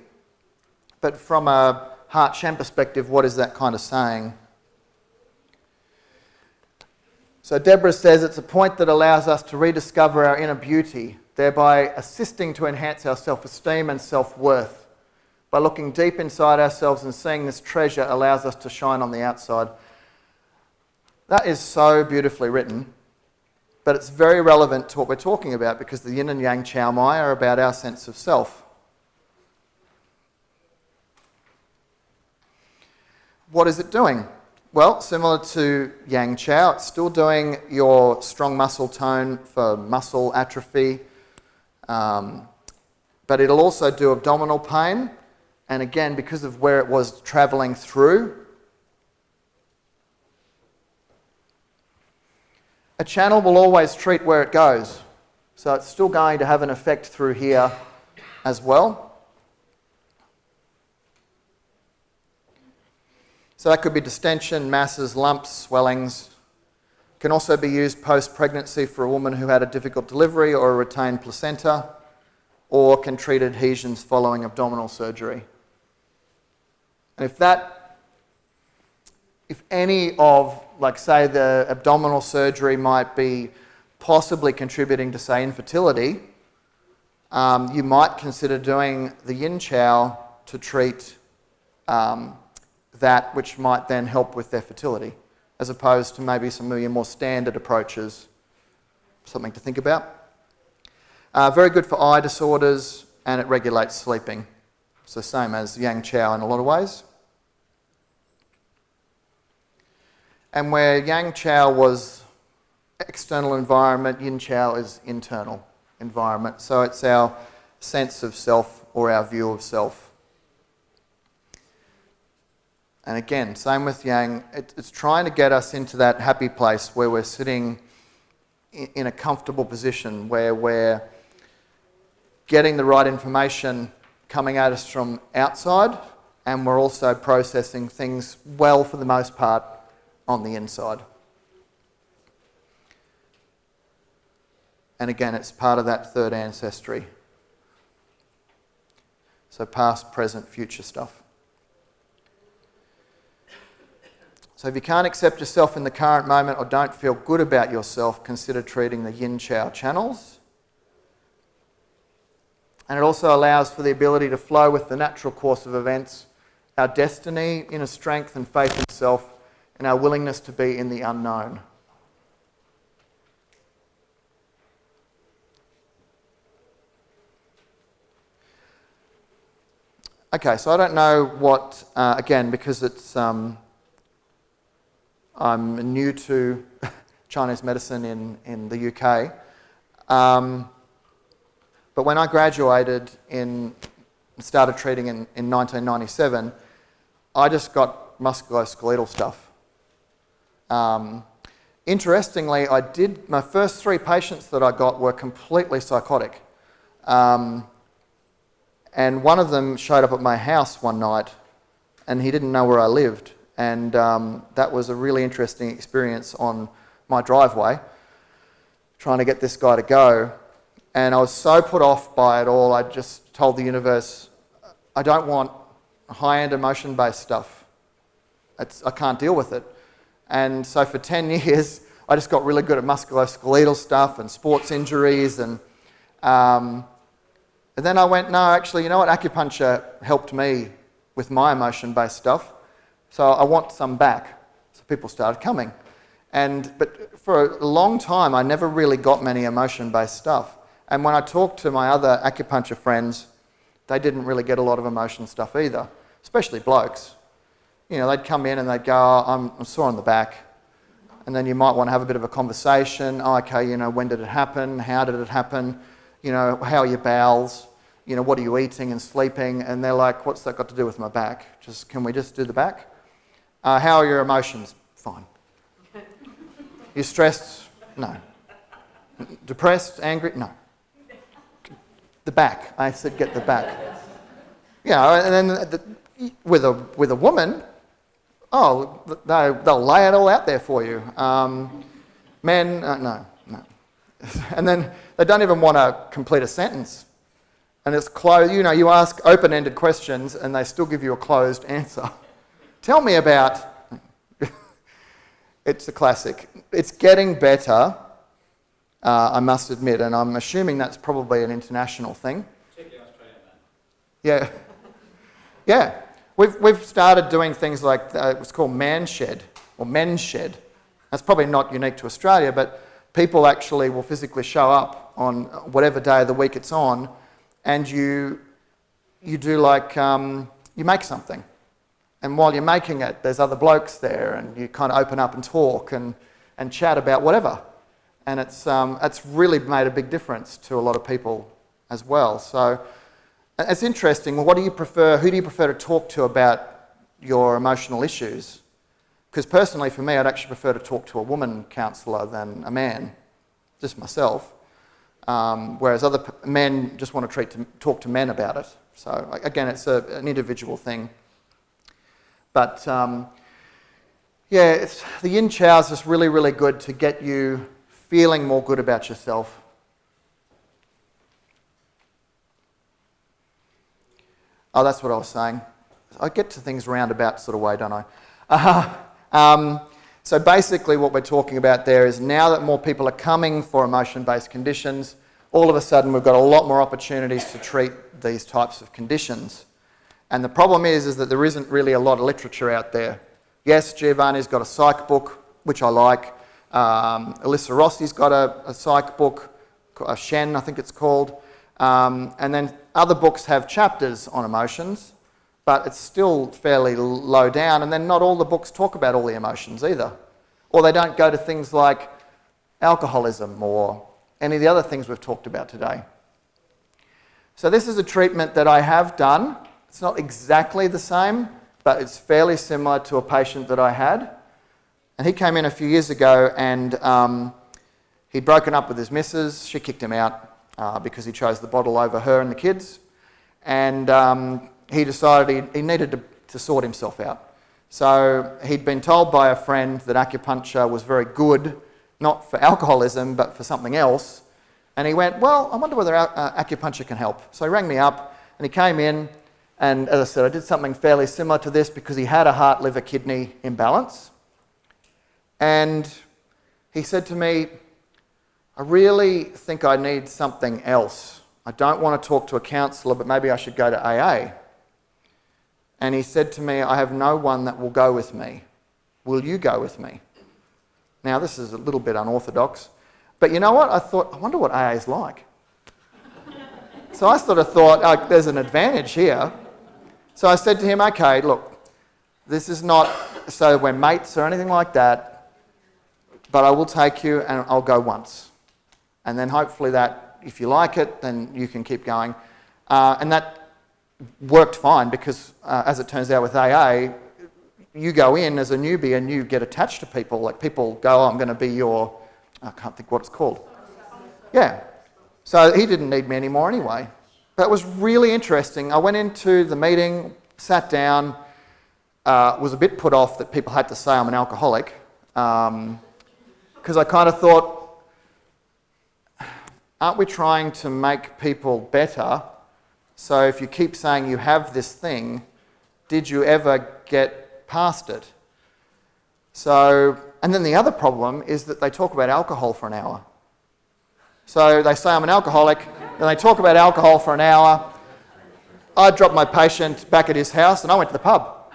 [SPEAKER 1] But from a Hartmann perspective, what is that kind of saying? So Deborah says it's a point that allows us to rediscover our inner beauty, thereby assisting to enhance our self-esteem and self-worth. By looking deep inside ourselves and seeing this treasure allows us to shine on the outside. That is so beautifully written. But it's very relevant to what we're talking about because the yin and yang chow mai are about our sense of self. What is it doing? Well, similar to yang chow, it's still doing your strong muscle tone for muscle atrophy, but it'll also do abdominal pain, and again, because of where it was travelling through, a channel will always treat where it goes. So it's still going to have an effect through here as well. So that could be distension, masses, lumps, swellings. Can also be used post-pregnancy for a woman who had a difficult delivery or a retained placenta, or can treat adhesions following abdominal surgery. And if any of, like say the abdominal surgery might be possibly contributing to, say, infertility, you might consider doing the yin chow to treat that, which might then help with their fertility, as opposed to maybe some of your more standard approaches. Something to think about. Very good for eye disorders, and it regulates sleeping. So same as yang chow in a lot of ways. And where yang chow was external environment, yin chow is internal environment. So it's our sense of self or our view of self. And again, same with yang, it's trying to get us into that happy place where we're sitting in a comfortable position, where we're getting the right information coming at us from outside, and we're also processing things well, for the most part, on the inside. And again, it's part of that third ancestry. So past, present, future stuff. So if you can't accept yourself in the current moment or don't feel good about yourself, consider treating the yin chow channels. And it also allows for the ability to flow with the natural course of events, our destiny, inner strength and faith in self, and our willingness to be in the unknown. Okay, so I don't know what, again, because it's, I'm new to Chinese medicine in the UK, but when I graduated started treating in 1997, I just got musculoskeletal stuff. Interestingly, my first 3 patients that I got were completely psychotic. And one of them showed up at my house one night and he didn't know where I lived. And that was a really interesting experience on my driveway, trying to get this guy to go. And I was so put off by it all, I just told the universe, I don't want high-end emotion-based stuff. I can't deal with it. And so for 10 years, I just got really good at musculoskeletal stuff and sports injuries. And then I went, no, actually, you know what? Acupuncture helped me with my emotion-based stuff. So I want some back. So people started coming. But for a long time, I never really got many emotion-based stuff. And when I talked to my other acupuncture friends, they didn't really get a lot of emotion stuff either, especially blokes. You know, they'd come in and they'd go, oh, I'm sore on the back. And then you might want to have a bit of a conversation. Oh, okay, you know, when did it happen? How did it happen? You know, how are your bowels? you know, what are you eating and sleeping? And they're like, what's that got to do with my back? Can we just do the back? How are your emotions? Fine. You stressed? No. Depressed? Angry? No. The back. I said, get the back. You know, and then with a woman, oh, they'll lay it all out there for you. Men, no. And then they don't even want to complete a sentence. And it's closed. You know, you ask open-ended questions and they still give you a closed answer. Tell me about... It's a classic. It's getting better, I must admit, and I'm assuming that's probably an international thing.
[SPEAKER 3] Particularly Australian men.
[SPEAKER 1] Yeah. Yeah. We've started doing things like, it's called man shed, or men's shed. That's probably not unique to Australia, but people actually will physically show up on whatever day of the week it's on, and you do like, you make something. And while you're making it, there's other blokes there, and you kind of open up and talk and chat about whatever. And it's really made a big difference to a lot of people as well. So it's interesting. Well, what do you prefer? Who do you prefer to talk to about your emotional issues? Because personally, for me, I'd actually prefer to talk to a woman counsellor than a man, just myself. Whereas other men just want to talk to men about it. So again, it's an individual thing. But yeah, the yin chow is just really, really good to get you feeling more good about yourself. Oh, that's what I was saying. I get to things roundabout sort of way, don't I? So basically what we're talking about there is now that more people are coming for emotion-based conditions, all of a sudden we've got a lot more opportunities to treat these types of conditions. And the problem is that there isn't really a lot of literature out there. Yes, Giovanni's got a psych book, which I like. Alyssa Rossi's got a psych book, a Shen, I think it's called. And then other books have chapters on emotions, but it's still fairly low down. And then not all the books talk about all the emotions either. Or they don't go to things like alcoholism or any of the other things we've talked about today. So this is a treatment that I have done. It's not exactly the same, but it's fairly similar to a patient that I had. And he came in a few years ago and he'd broken up with his missus. She kicked him out because he chose the bottle over her and the kids. And he decided he needed to sort himself out. So he'd been told by a friend that acupuncture was very good, not for alcoholism, but for something else. And he went, well, I wonder whether acupuncture can help. So he rang me up and he came in. And as I said, I did something fairly similar to this because he had a heart, liver, kidney imbalance. And he said to me, I really think I need something else. I don't want to talk to a counsellor, but maybe I should go to AA. And he said to me, I have no one that will go with me. Will you go with me? Now, this is a little bit unorthodox, but you know what? I thought, I wonder what AA is like. So I sort of thought, oh, there's an advantage here. So I said to him, okay, look, this is not so we're mates or anything like that, but I will take you and I'll go once. And then hopefully that, if you like it, then you can keep going. And that worked fine because, as it turns out with AA, you go in as a newbie and you get attached to people. Like people go, oh, I'm going to be your, I can't think what it's called. Yeah. So he didn't need me anymore anyway. That was really interesting. I went into the meeting, sat down, was a bit put off that people had to say I'm an alcoholic, because I kind of thought, aren't we trying to make people better? So if you keep saying you have this thing, did you ever get past it? So, and then the other problem is that they talk about alcohol for an hour. So they say I'm an alcoholic, then they talk about alcohol for an hour. I dropped my patient back at his house and I went to the pub.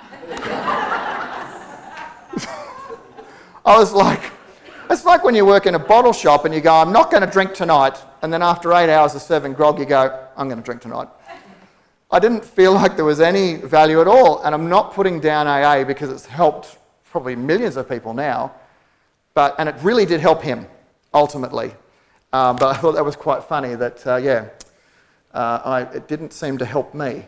[SPEAKER 1] I was like, it's like when you work in a bottle shop and you go, I'm not going to drink tonight, and then after 8 hours of serving grog, you go, I'm going to drink tonight. I didn't feel like there was any value at all, and I'm not putting down AA because it's helped probably millions of people now, and it really did help him, ultimately. But I thought that was quite funny that, It didn't seem to help me.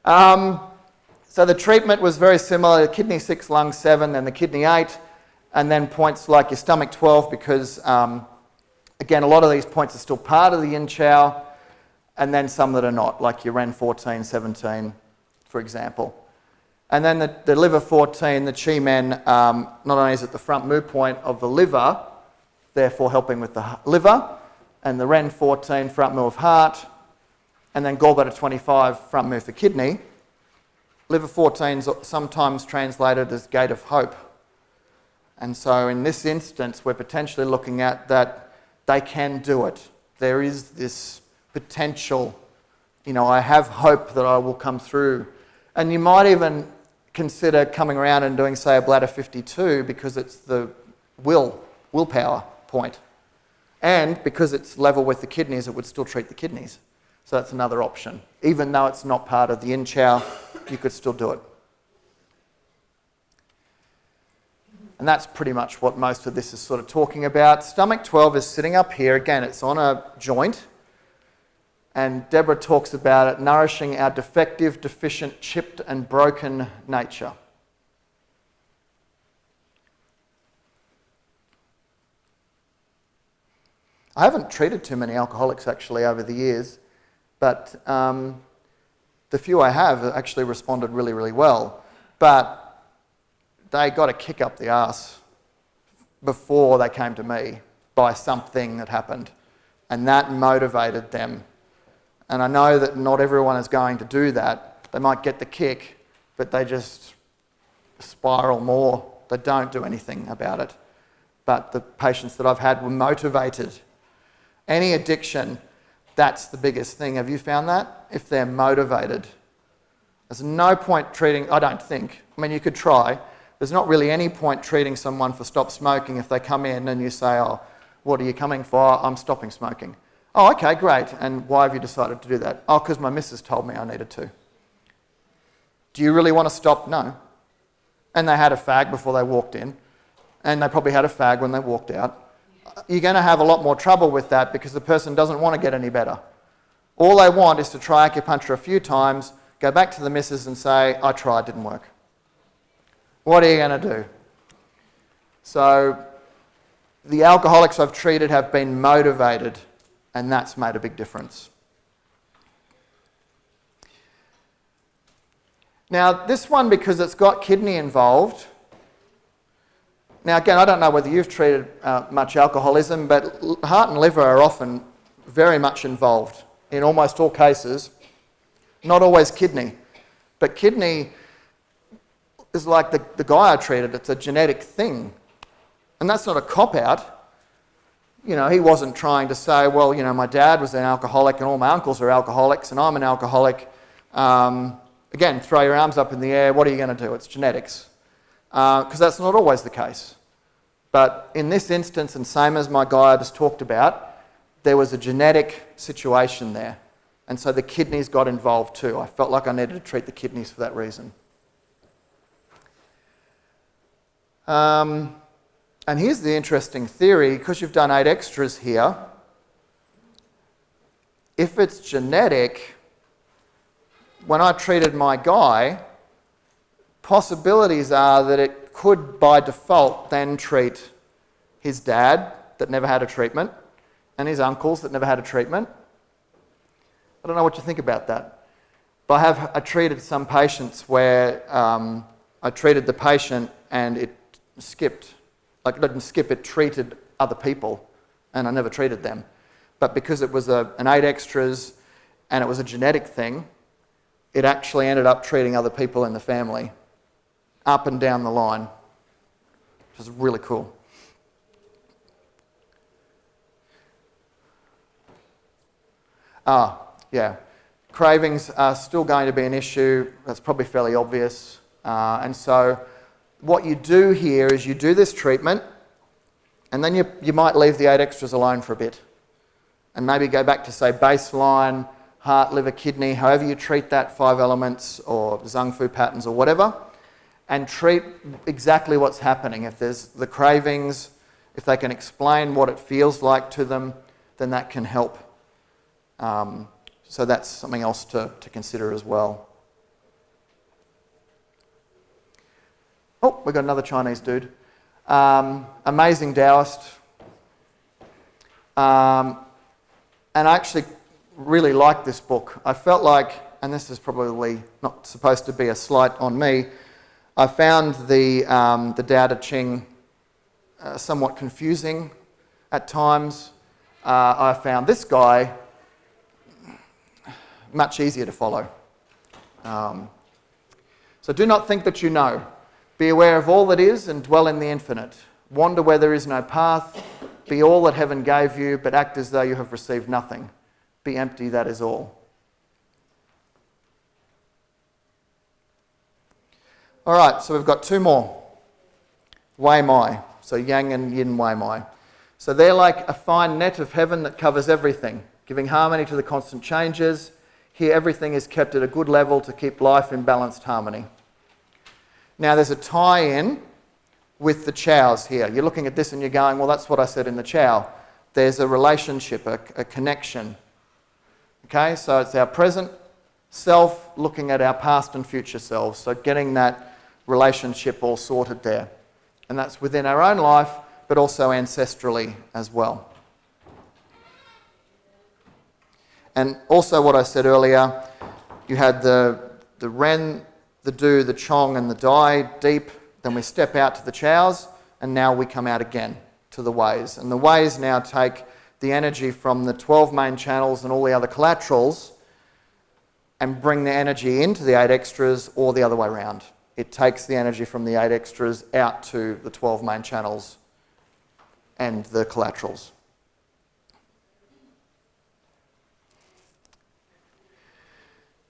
[SPEAKER 1] So the treatment was very similar: kidney 6, lung 7, then the kidney 8, and then points like your stomach 12, because again, a lot of these points are still part of the yin chow, and then some that are not, like your ren 14, 17, for example. And then the liver 14, the chi men, not only is it the front mu point of the liver, therefore helping with the liver, and the ren 14, front mu of heart, and then gallbladder 25, front mu for kidney. Liver 14 is sometimes translated as gate of hope. And so in this instance, we're potentially looking at that they can do it. There is this potential, I have hope that I will come through. And you might even consider coming around and doing, say, a bladder 52, because it's the willpower point. And because it's level with the kidneys, it would still treat the kidneys. So that's another option. Even though it's not part of the yin chow, you could still do it. And that's pretty much what most of this is sort of talking about. Stomach 12 is sitting up here. Again, it's on a joint. And Deborah talks about it nourishing our defective, deficient, chipped and broken nature. I haven't treated too many alcoholics actually over the years, but the few I have actually responded really, really well. But they got a kick up the arse before they came to me by something that happened, and that motivated them. And I know that not everyone is going to do that. They might get the kick, but they just spiral more. They don't do anything about it. But the patients that I've had were motivated. Any addiction, that's the biggest thing. Have you found that? If they're motivated. There's no point treating, I don't think. I mean, you could try. There's not really any point treating someone for stop smoking if they come in and you say, oh, what are you coming for? I'm stopping smoking. Oh, okay, great. And why have you decided to do that? Oh, because my missus told me I needed to. Do you really want to stop? No. And they had a fag before they walked in, and they probably had a fag when they walked out. You're going to have a lot more trouble with that because the person doesn't want to get any better. All they want is to try acupuncture a few times, go back to the missus and say, I tried, didn't work. What are you going to do? So the alcoholics I've treated have been motivated, and that's made a big difference. Now, this one, because it's got kidney involved. Now, again, I don't know whether you've treated much alcoholism, but heart and liver are often very much involved in almost all cases. Not always kidney, but kidney is like the guy I treated. It's a genetic thing. And that's not a cop-out. He wasn't trying to say, well, my dad was an alcoholic and all my uncles are alcoholics and I'm an alcoholic. Again, throw your arms up in the air. What are you going to do? It's genetics. Because that's not always the case. But in this instance, and same as my guy I just talked about, there was a genetic situation there. And so the kidneys got involved too. I felt like I needed to treat the kidneys for that reason. And here's the interesting theory, because you've done 8 extras here. If it's genetic, when I treated my guy, possibilities are that it could by default then treat his dad that never had a treatment and his uncles that never had a treatment. I don't know what you think about that. But I treated some patients where I treated the patient and it skipped. Like it didn't skip, it treated other people and I never treated them. But because it was an 8 extras and it was a genetic thing, it actually ended up treating other people in the family up and down the line, which is really cool. Yeah. Cravings are still going to be an issue. That's probably fairly obvious. And so what you do here is you do this treatment and then you might leave the 8 extras alone for a bit and maybe go back to, say, baseline, heart, liver, kidney, however you treat that, 5 elements or Zhang Fu patterns or whatever, and treat exactly what's happening. If there's the cravings, if they can explain what it feels like to them, then that can help. So that's something else to consider as well. Oh, we've got another Chinese dude. Amazing Taoist. And I actually really liked this book. I felt like, and this is probably not supposed to be a slight on me, I found the Tao Te Ching somewhat confusing at times. I found this guy much easier to follow. So do not think that you know. Be aware of all that is and dwell in the infinite. Wander where there is no path. Be all that heaven gave you, but act as though you have received nothing. Be empty, that is all. All right, so we've got two more. Wei Mai, so Yang and Yin Wei Mai. So they're like a fine net of heaven that covers everything, giving harmony to the constant changes. Here everything is kept at a good level to keep life in balanced harmony. Now there's a tie-in with the chows here. You're looking at this and you're going, well, that's what I said in the chow. There's a relationship, a connection. Okay, so it's our present self looking at our past and future selves. So getting that relationship all sorted there. And that's within our own life, but also ancestrally as well. And also what I said earlier, you had the Ren, the Du, the Chong and the Dai deep, then we step out to the chows, and now we come out again to the Weis. And the Weis now take the energy from the 12 main channels and all the other collaterals and bring the energy into the 8 extras or the other way around. It takes the energy from the 8 extras out to the 12 main channels and the collaterals.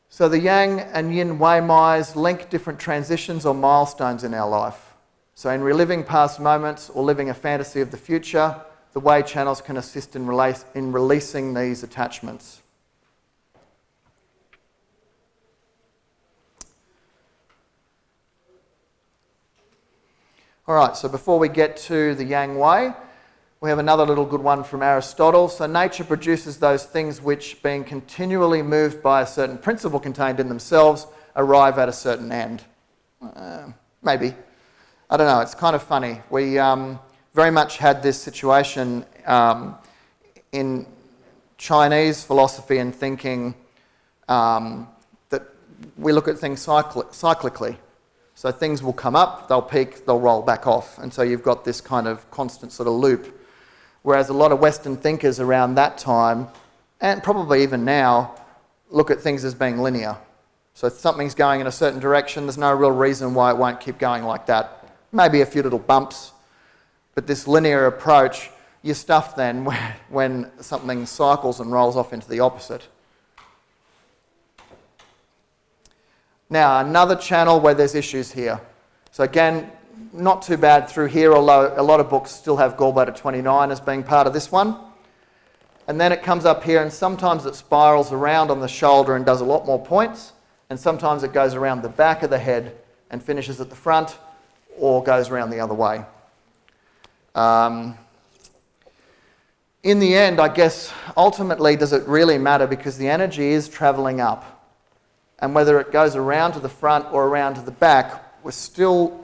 [SPEAKER 1] So the Yang and Yin Wei Mais link different transitions or milestones in our life. So in reliving past moments or living a fantasy of the future, the Wei channels can assist in releasing these attachments. All right, so before we get to the Yang Wei, we have another little good one from Aristotle. So nature produces those things which, being continually moved by a certain principle contained in themselves, arrive at a certain end. Maybe. I don't know, it's kind of funny. We very much had this situation in Chinese philosophy and thinking that we look at things cyclically. So things will come up, they'll peak, they'll roll back off. And so you've got this kind of constant sort of loop. Whereas a lot of Western thinkers around that time, and probably even now, look at things as being linear. So if something's going in a certain direction, there's no real reason why it won't keep going like that. Maybe a few little bumps, but this linear approach, you're stuffed then when something cycles and rolls off into the opposite. Now, another channel where there's issues here. So again, not too bad through here, although a lot of books still have gallbladder 29 as being part of this one. And then it comes up here, and sometimes it spirals around on the shoulder and does a lot more points, and sometimes it goes around the back of the head and finishes at the front, or goes around the other way. In the end, I guess, ultimately, does it really matter? Because the energy is travelling up. And whether it goes around to the front or around to the back, we're still...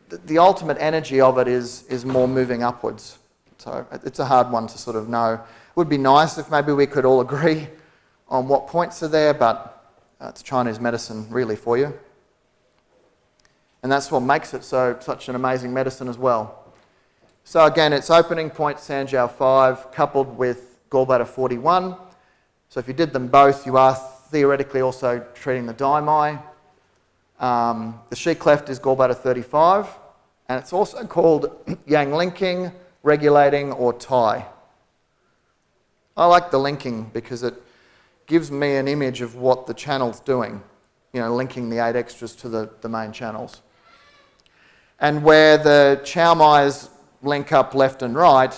[SPEAKER 1] the ultimate energy of it is more moving upwards. So it's a hard one to sort of know. It would be nice if maybe we could all agree on what points are there, but it's Chinese medicine really for you. And that's what makes it such an amazing medicine as well. So again, it's opening point Sanjiao 5 coupled with gallbladder 41. So if you did them both, you are theoretically also treating the Daimai. The Shi cleft is gallbladder 35. And it's also called yang linking, regulating, or tai. I like the linking because it gives me an image of what the channel's doing, linking the 8 extras to the main channels. And where the Chow Mais link up left and right,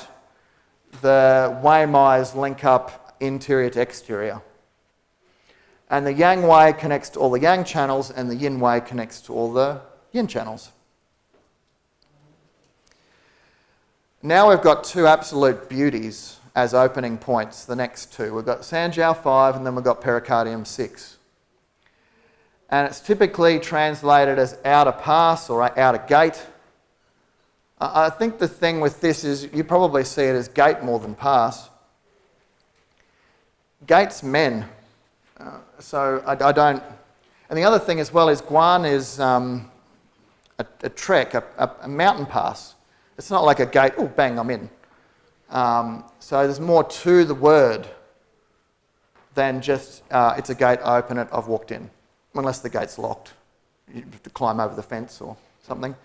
[SPEAKER 1] the Wei Mais link up interior to exterior. And the Yang Wei connects to all the Yang channels, and the Yin Wei connects to all the Yin channels. Now we've got two absolute beauties as opening points, the next two. We've got Sanjiao 5 and then we've got pericardium 6. And it's typically translated as outer pass or outer gate. I think the thing with this is you probably see it as gate more than pass. Gate's men. So I don't... And the other thing as well is Guan is a trek, a mountain pass. It's not like a gate, oh bang, I'm in. So there's more to the word than just it's a gate, I open it, I've walked in. Unless the gate's locked. You have to climb over the fence or something.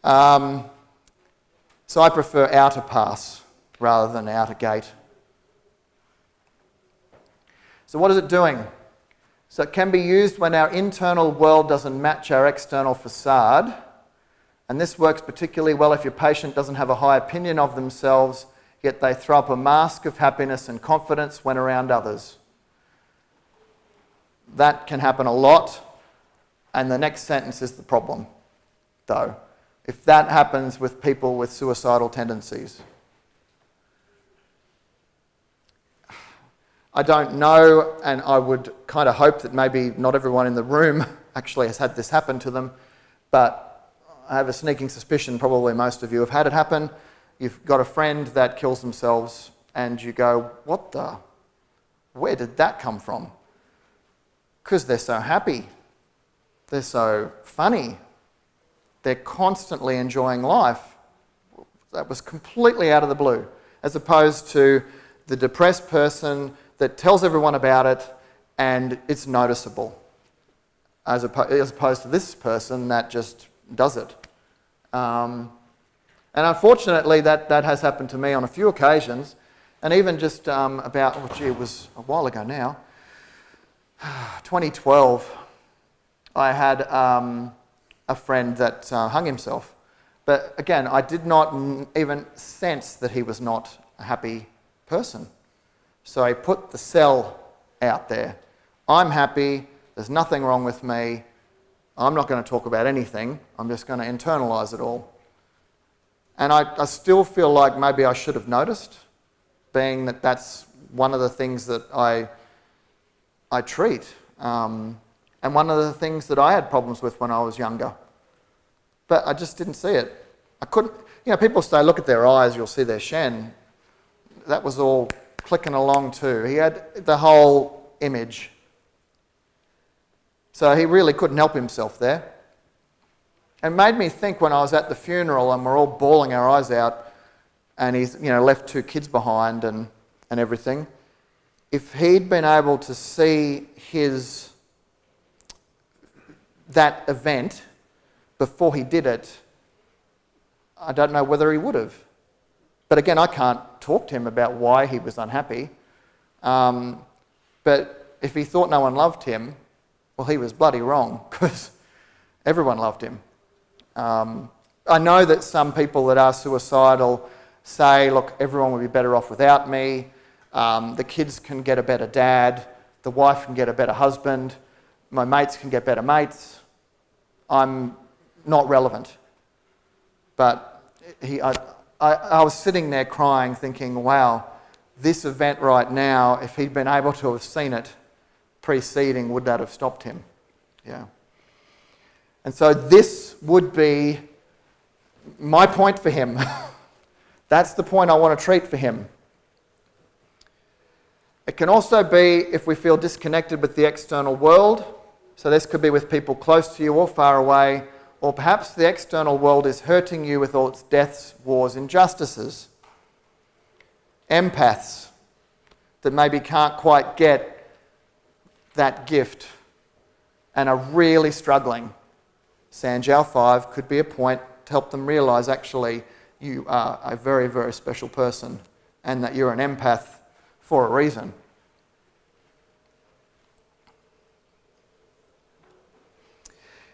[SPEAKER 1] So I prefer outer pass rather than outer gate. So what is it doing? So it can be used when our internal world doesn't match our external facade. And this works particularly well if your patient doesn't have a high opinion of themselves, yet they throw up a mask of happiness and confidence when around others. That can happen a lot, and the next sentence is the problem, though. If that happens with people with suicidal tendencies. I don't know, and I would kind of hope that maybe not everyone in the room actually has had this happen to them, but I have a sneaking suspicion probably most of you have had it happen. You've got a friend that kills themselves and you go, what the? Where did that come from? Because they're so happy. They're so funny. They're constantly enjoying life. That was completely out of the blue, as opposed to the depressed person that tells everyone about it and it's noticeable, as opposed to this person that just does it. And unfortunately, that has happened to me on a few occasions, and even just it was a while ago now, 2012, I had a friend that hung himself. But again, I did not even sense that he was not a happy person. So I put the cell out there. I'm happy, there's nothing wrong with me, I'm not going to talk about anything, I'm just going to internalise it all. And I still feel like maybe I should have noticed, being that that's one of the things that I treat. And one of the things that I had problems with when I was younger. But I just didn't see it. I couldn't, people say, look at their eyes, you'll see their shen. That was all clicking along too. He had the whole image. So he really couldn't help himself there. It made me think when I was at the funeral and we're all bawling our eyes out and he's left 2 kids behind and everything. If he'd been able to see that event before he did it, I don't know whether he would have. But again, I can't talk to him about why he was unhappy. But if he thought no one loved him, well, he was bloody wrong, because everyone loved him. I know that some people that are suicidal say, look, everyone would be better off without me. The kids can get a better dad. The wife can get a better husband. My mates can get better mates. I'm not relevant. But I was sitting there crying thinking, wow, this event right now, if he'd been able to have seen it preceding, would that have stopped him? Yeah. And so this would be my point for him. That's the point I want to treat for him. It can also be if we feel disconnected with the external world. So this could be with people close to you or far away, or perhaps the external world is hurting you with all its deaths, wars, injustices. Empaths that maybe can't quite get that gift and are really struggling. Sanjiao 5 could be a point to help them realise actually you are a very, very special person and that you're an empath for a reason.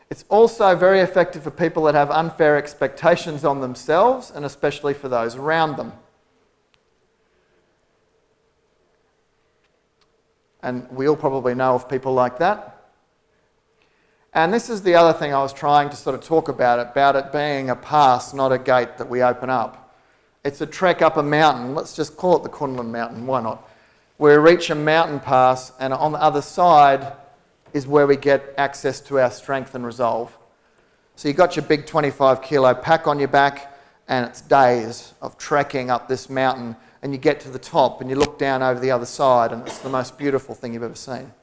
[SPEAKER 1] It's also very effective for people that have unfair expectations on themselves and especially for those around them. And we all probably know of people like that. And this is the other thing I was trying to sort of talk about it being a pass, not a gate that we open up. It's a trek up a mountain. Let's just call it the Kunlun Mountain. Why not? We reach a mountain pass, and on the other side is where we get access to our strength and resolve. So you've got your big 25 kilo pack on your back, and it's days of trekking up this mountain, and you get to the top and you look down over the other side, and it's the most beautiful thing you've ever seen.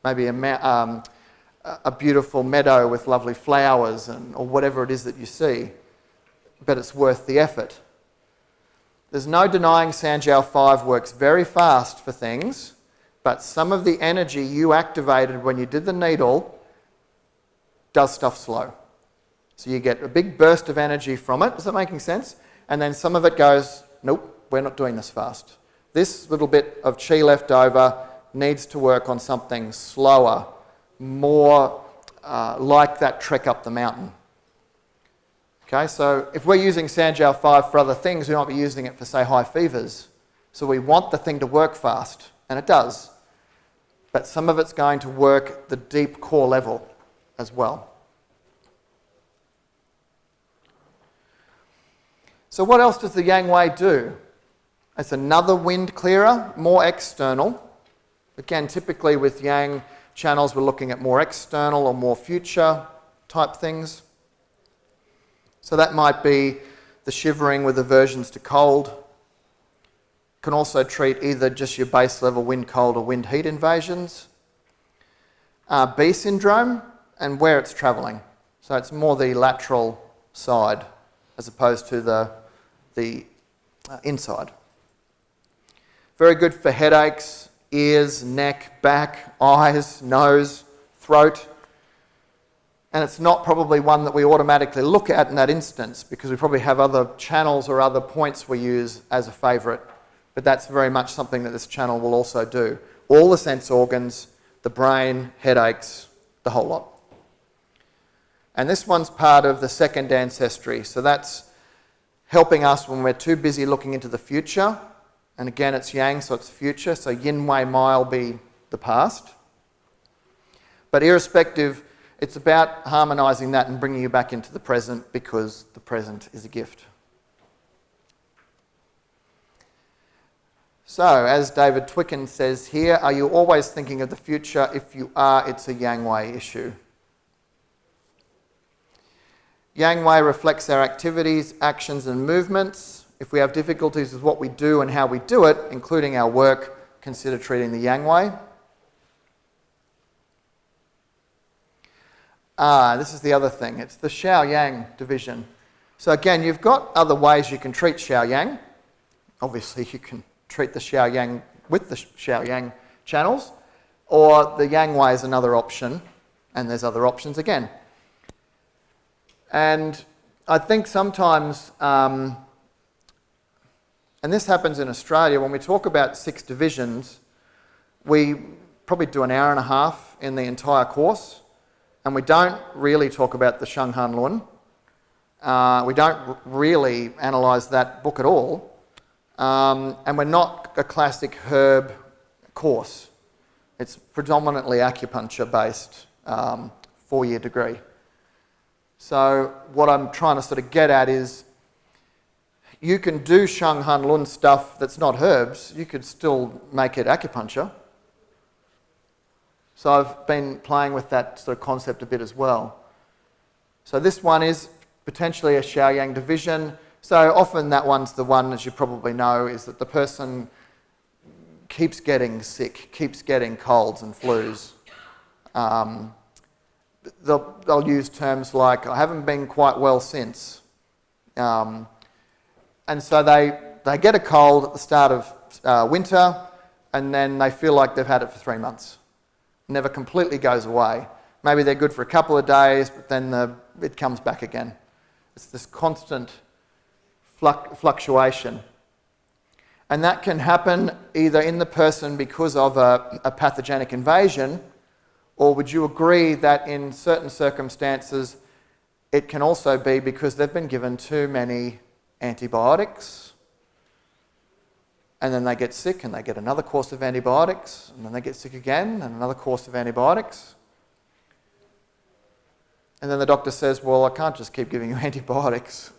[SPEAKER 1] Maybe a beautiful meadow with lovely flowers or whatever it is that you see, but it's worth the effort. There's no denying Sanjiao 5 works very fast for things, but some of the energy you activated when you did the needle does stuff slow. So you get a big burst of energy from it. Is that making sense? And then some of it goes, nope, we're not doing this fast. This little bit of chi left over needs to work on something slower, more like that trek up the mountain. Okay, so if we're using Sanjiao 5 for other things, we might be using it for, say, high fevers. So we want the thing to work fast, and it does. But some of it's going to work the deep core level as well. So what else does the Yang Wei do? It's another wind clearer, more external. Again, typically with Yang channels, we're looking at more external or more future type things. So that might be the shivering with aversions to cold. Can also treat either just your base level wind cold or wind heat invasions. B syndrome and where it's travelling. So it's more the lateral side as opposed to the inside. Very good for headaches, ears, neck, back, eyes, nose, throat. And it's not probably one that we automatically look at in that instance because we probably have other channels or other points we use as a favourite. But that's very much something that this channel will also do. All the sense organs, the brain, headaches, the whole lot. And this one's part of the second ancestry. So that's helping us when we're too busy looking into the future. And again, it's Yang, so it's future. So Yin Wei Mai will be the past. But irrespective, it's about harmonising that and bringing you back into the present because the present is a gift. So, as David Twicken says here, are you always thinking of the future? If you are, it's a Yang Wei issue. Yang Wei reflects our activities, actions and movements. If we have difficulties with what we do and how we do it, including our work, consider treating the Yang Wei. This is the other thing. It's the Xiao-Yang division. So again, you've got other ways you can treat Xiao-Yang. Obviously, you can treat the Xiao-Yang with the Xiao-Yang channels, or the Yang Wei is another option, and there's other options again. And I think sometimes, and this happens in Australia, when we talk about 6 divisions, we probably do an hour and a half in the entire course. And we don't really talk about the Sheng Han Lun. We don't really analyse that book at all. And we're not a classic herb course. It's predominantly acupuncture-based 4-year degree. So what I'm trying to sort of get at is you can do Sheng Han Lun stuff that's not herbs. You could still make it acupuncture. So I've been playing with that sort of concept a bit as well. So this one is potentially a Xiao-Yang division. So often that one's the one, as you probably know, is that the person keeps getting sick, keeps getting colds and flus. They'll use terms like, I haven't been quite well since. And so they get a cold at the start of winter, and then they feel like they've had it for 3 months. Never completely goes away. Maybe they're good for a couple of days, but then it comes back again. It's this constant fluctuation. And that can happen either in the person because of a pathogenic invasion, or would you agree that in certain circumstances it can also be because they've been given too many antibiotics, and then they get sick and they get another course of antibiotics, and then they get sick again and another course of antibiotics. And then the doctor says, well, I can't just keep giving you antibiotics.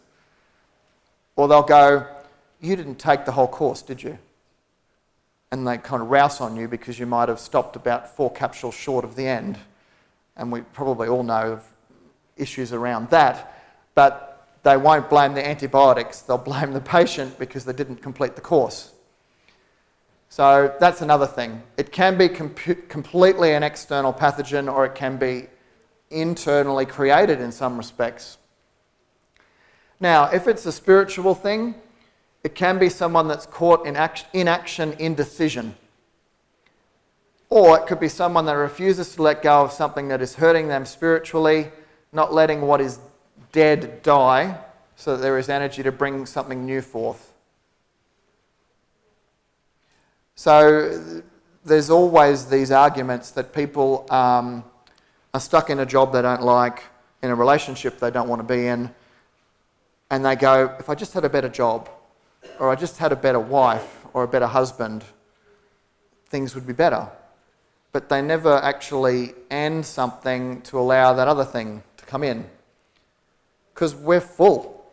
[SPEAKER 1] Or they'll go, you didn't take the whole course, did you? And they kind of rouse on you because you might have stopped about 4 capsules short of the end. And we probably all know of issues around that. But they won't blame the antibiotics, they'll blame the patient because they didn't complete the course. So that's another thing. It can be completely an external pathogen, or it can be internally created in some respects. Now, if it's a spiritual thing, it can be someone that's caught in inaction, indecision. Or it could be someone that refuses to let go of something that is hurting them spiritually, not letting what is dead die, so that there is energy to bring something new forth. So there's always these arguments that people are stuck in a job they don't like, in a relationship they don't want to be in, and they go, if I just had a better job, or I just had a better wife, or a better husband, things would be better. But they never actually end something to allow that other thing to come in. Because we're full.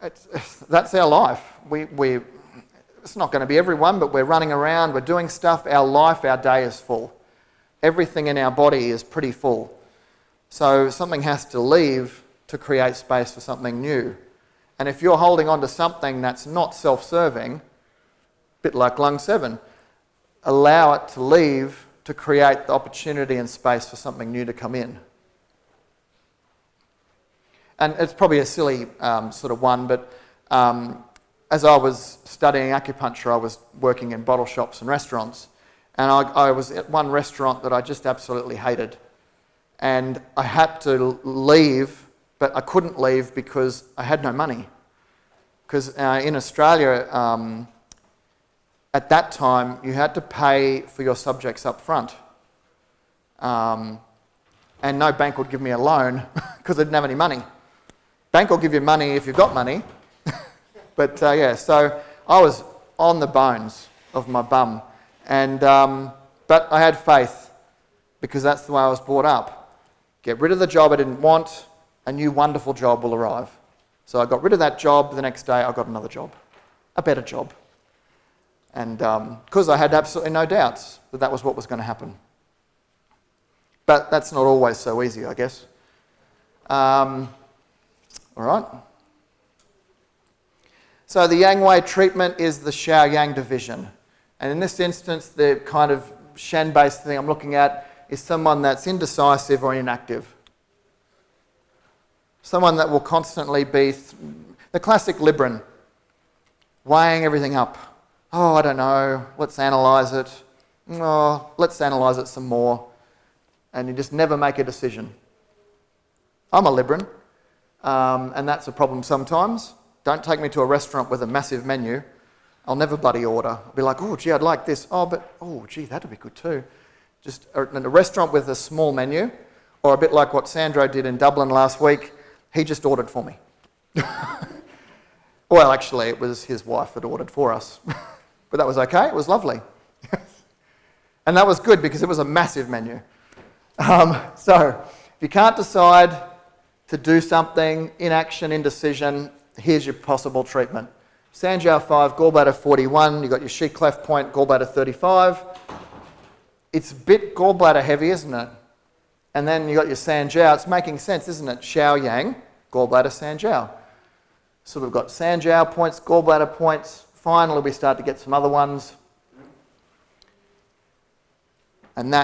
[SPEAKER 1] That's our life. It's not going to be everyone, but we're running around, we're doing stuff, our life, our day is full. Everything in our body is pretty full. So something has to leave to create space for something new. And if you're holding on to something that's not self-serving, a bit like lung 7, allow it to leave to create the opportunity and space for something new to come in. And it's probably a silly sort of one, but as I was studying acupuncture, I was working in bottle shops and restaurants. And I was at one restaurant that I just absolutely hated. And I had to leave, but I couldn't leave because I had no money. Because in Australia, at that time, you had to pay for your subjects up front. And no bank would give me a loan because they didn't have any money. Bank will give you money if you've got money. But so I was on the bones of my bum. And but I had faith because that's the way I was brought up. Get rid of the job I didn't want, a new wonderful job will arrive. So I got rid of that job, the next day I got another job, a better job. And because I had absolutely no doubts that that was what was going to happen. But that's not always so easy, I guess. All right. So the Yang Wei treatment is the Xiao-Yang division. And in this instance, the kind of Shen-based thing I'm looking at is someone that's indecisive or inactive. Someone that will constantly be the classic Libran, weighing everything up. Oh, I don't know, let's analyse it. Oh, let's analyse it some more. And you just never make a decision. I'm a Libran, and that's a problem sometimes. Don't take me to a restaurant with a massive menu. I'll never bloody order. I'll be like, oh, gee, I'd like this. Oh, but, oh, gee, that'd be good too. Just a restaurant with a small menu, or a bit like what Sandro did in Dublin last week, he just ordered for me. Well, actually, it was his wife that ordered for us. But that was okay, it was lovely. And that was good because it was a massive menu. So, if you can't decide to do something, inaction, indecision, here's your possible treatment. Sanjiao 5, gallbladder 41, you've got your Shi cleft point, gallbladder 35. It's a bit gallbladder heavy, isn't it? And then you've got your Sanjiao. It's making sense, isn't it? Xiao Yang, gallbladder Sanjiao. So we've got Sanjiao points, gallbladder points. Finally, we start to get some other ones. And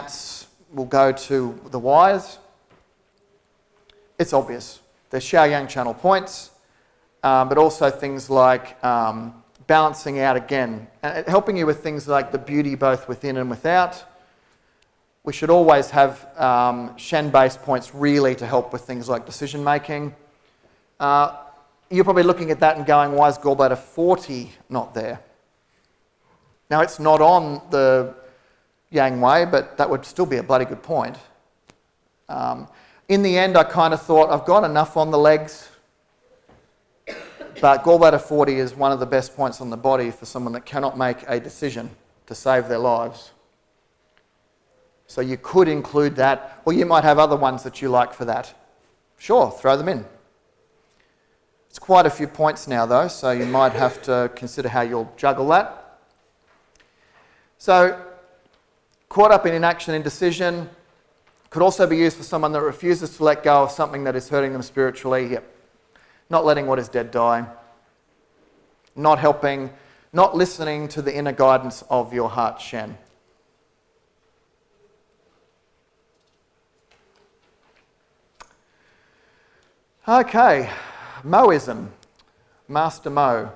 [SPEAKER 1] we'll go to the Ys. It's obvious. They're Xiao-Yang channel points, but also things like balancing out again, helping you with things like the beauty both within and without. We should always have Shen-based points really to help with things like decision making. You're probably looking at that and going, why is gallbladder 40 not there? Now, it's not on the Yang Wei, but that would still be a bloody good point. In the end, I kind of thought, I've got enough on the legs, but gallbladder 40 is one of the best points on the body for someone that cannot make a decision to save their lives. So you could include that, or you might have other ones that you like for that. Sure, throw them in. It's quite a few points now though, so you might have to consider how you'll juggle that. So, caught up in inaction, indecision, could also be used for someone that refuses to let go of something that is hurting them spiritually. Yep. Not letting what is dead die. Not helping, not listening to the inner guidance of your heart, Shen. Okay, Moism, Master Mo.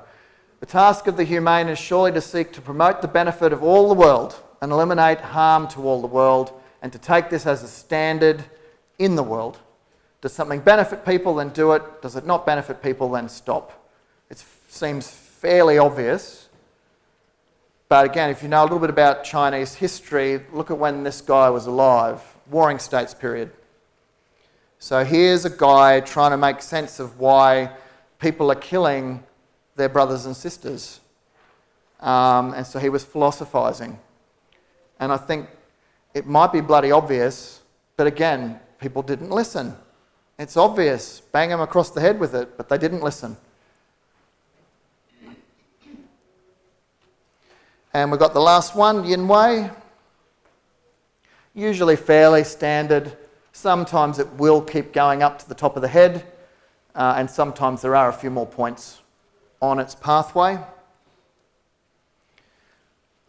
[SPEAKER 1] The task of the humane is surely to seek to promote the benefit of all the world and eliminate harm to all the world, and to take this as a standard in the world. Does something benefit people, then do it. Does it not benefit people, then stop. It seems fairly obvious. But again, if you know a little bit about Chinese history, look at when this guy was alive, Warring States period. So here's a guy trying to make sense of why people are killing their brothers and sisters. And so he was philosophizing. And I think it might be bloody obvious, but again, people didn't listen. It's obvious. Bang them across the head with it, but they didn't listen. And we've got the last one, yin wei. Usually fairly standard. Sometimes it will keep going up to the top of the head, and sometimes there are a few more points on its pathway.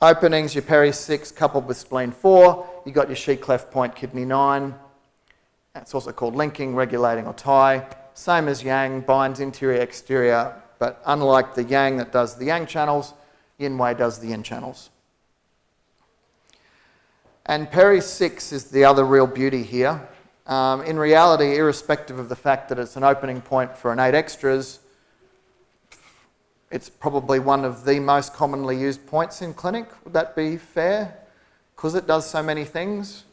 [SPEAKER 1] Openings, your peri 6 coupled with spleen 4. You've got your shi cleft point, kidney 9. That's also called linking, regulating or tie. Same as yang, binds interior, exterior, but unlike the yang that does the yang channels, yin wei does the yin channels. And peri 6 is the other real beauty here. In reality, irrespective of the fact that it's an opening point for innate extras, it's probably one of the most commonly used points in clinic. Would that be fair? Because it does so many things.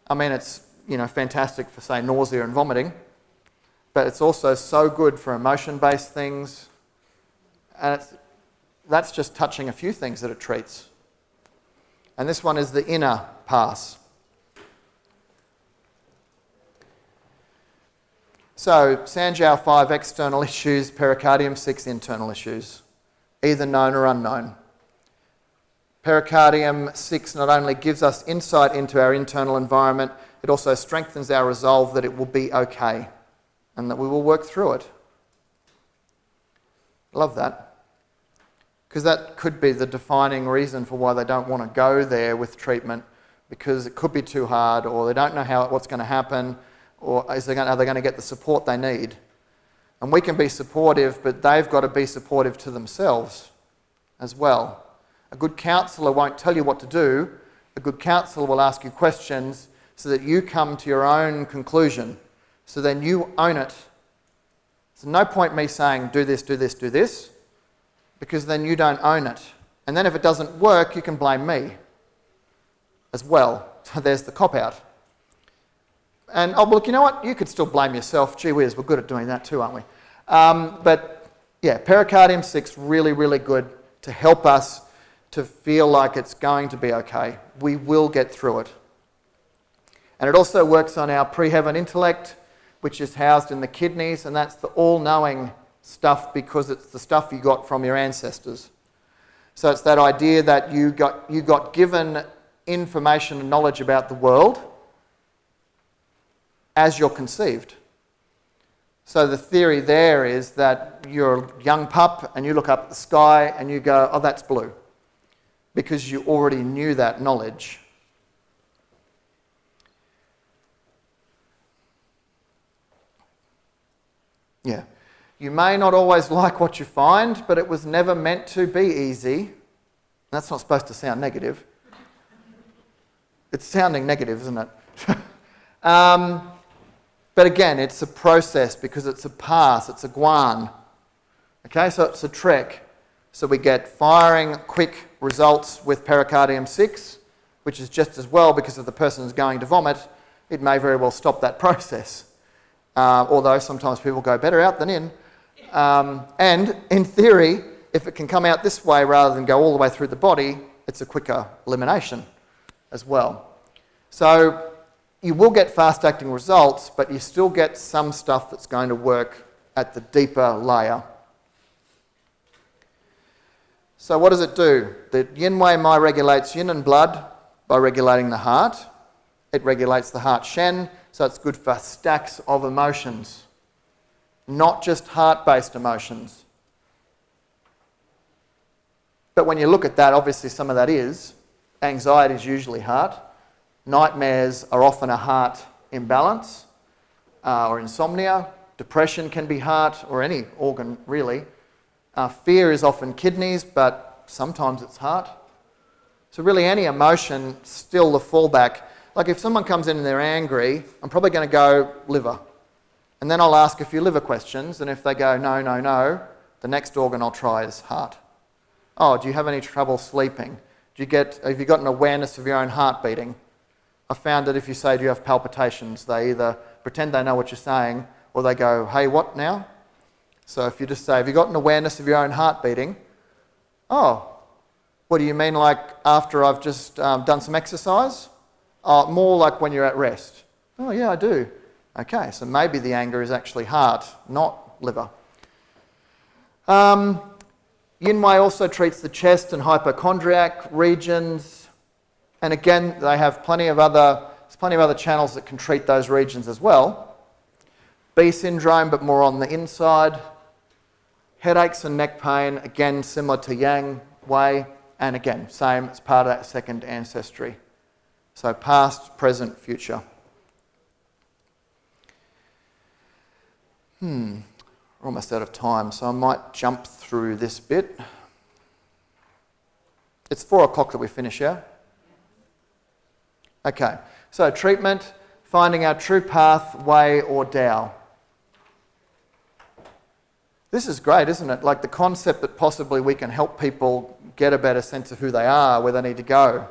[SPEAKER 1] I mean, it's fantastic for, say, nausea and vomiting, but it's also so good for emotion-based things. And that's just touching a few things that it treats. And this one is the inner pass. So, Sanjiao 5, external issues, pericardium 6, internal issues, either known or unknown. Pericardium 6 not only gives us insight into our internal environment, it also strengthens our resolve that it will be okay and that we will work through it. Love that. Because that could be the defining reason for why they don't want to go there with treatment, because it could be too hard, or they don't know what's going to happen, or are they going to get the support they need? And we can be supportive, but they've got to be supportive to themselves as well. A good counsellor won't tell you what to do. A good counsellor will ask you questions so that you come to your own conclusion. So then you own it. There's no point me saying, do this, do this, do this, because then you don't own it. And then if it doesn't work, you can blame me as well. So there's the cop-out. And, oh, look, you know what? You could still blame yourself. Gee whiz, we're good at doing that too, aren't we? But, yeah, pericardium 6, really, really good to help us to feel like it's going to be okay. We will get through it. And it also works on our pre-heaven intellect, which is housed in the kidneys, and that's the all-knowing stuff because it's the stuff you got from your ancestors. So it's that idea that you got given information and knowledge about the world as you're conceived. So the theory there is that you're a young pup and you look up at the sky and you go, oh, that's blue, because you already knew that knowledge. Yeah. You may not always like what you find, but it was never meant to be easy. That's not supposed to sound negative. It's sounding negative, isn't it? But again, it's a process because it's a pass, it's a guan. Okay, so it's a trek. So we get firing, quick results with pericardium 6, which is just as well because if the person is going to vomit, it may very well stop that process. Although sometimes people go better out than in. And in theory, if it can come out this way rather than go all the way through the body, it's a quicker elimination as well. So you will get fast-acting results, but you still get some stuff that's going to work at the deeper layer. So what does it do? The yin wei mai regulates yin and blood by regulating the heart. It regulates the heart shen, so it's good for stacks of emotions, not just heart-based emotions. But when you look at that, obviously some of that is. Anxiety is usually heart. Nightmares are often a heart imbalance or insomnia. Depression can be heart or any organ really. Fear is often kidneys, but sometimes it's heart. So really any emotion, still the fallback. Like if someone comes in and they're angry, I'm probably going to go liver. And then I'll ask a few liver questions, and if they go no, no, no, the next organ I'll try is heart. Oh, do you have any trouble sleeping? Have you got an awareness of your own heart beating? I found that if you say, do you have palpitations, they either pretend they know what you're saying, or they go, hey, what now? So if you just say, have you got an awareness of your own heart beating? Oh, what do you mean, like after I've just done some exercise? More like when you're at rest. Oh yeah, I do. Okay, so maybe the anger is actually heart, not liver. Yin wei also treats the chest and hypochondriac regions. And again, they have plenty of other channels that can treat those regions as well. B syndrome, but more on the inside. Headaches and neck pain, again, similar to yang wei. And again, same, it's part of that second ancestry. So past, present, future. We're almost out of time, so I might jump through this bit. It's 4 o'clock that we finish, yeah? Okay, so treatment, finding our true path, way, or Tao. This is great, isn't it? Like the concept that possibly we can help people get a better sense of who they are, where they need to go.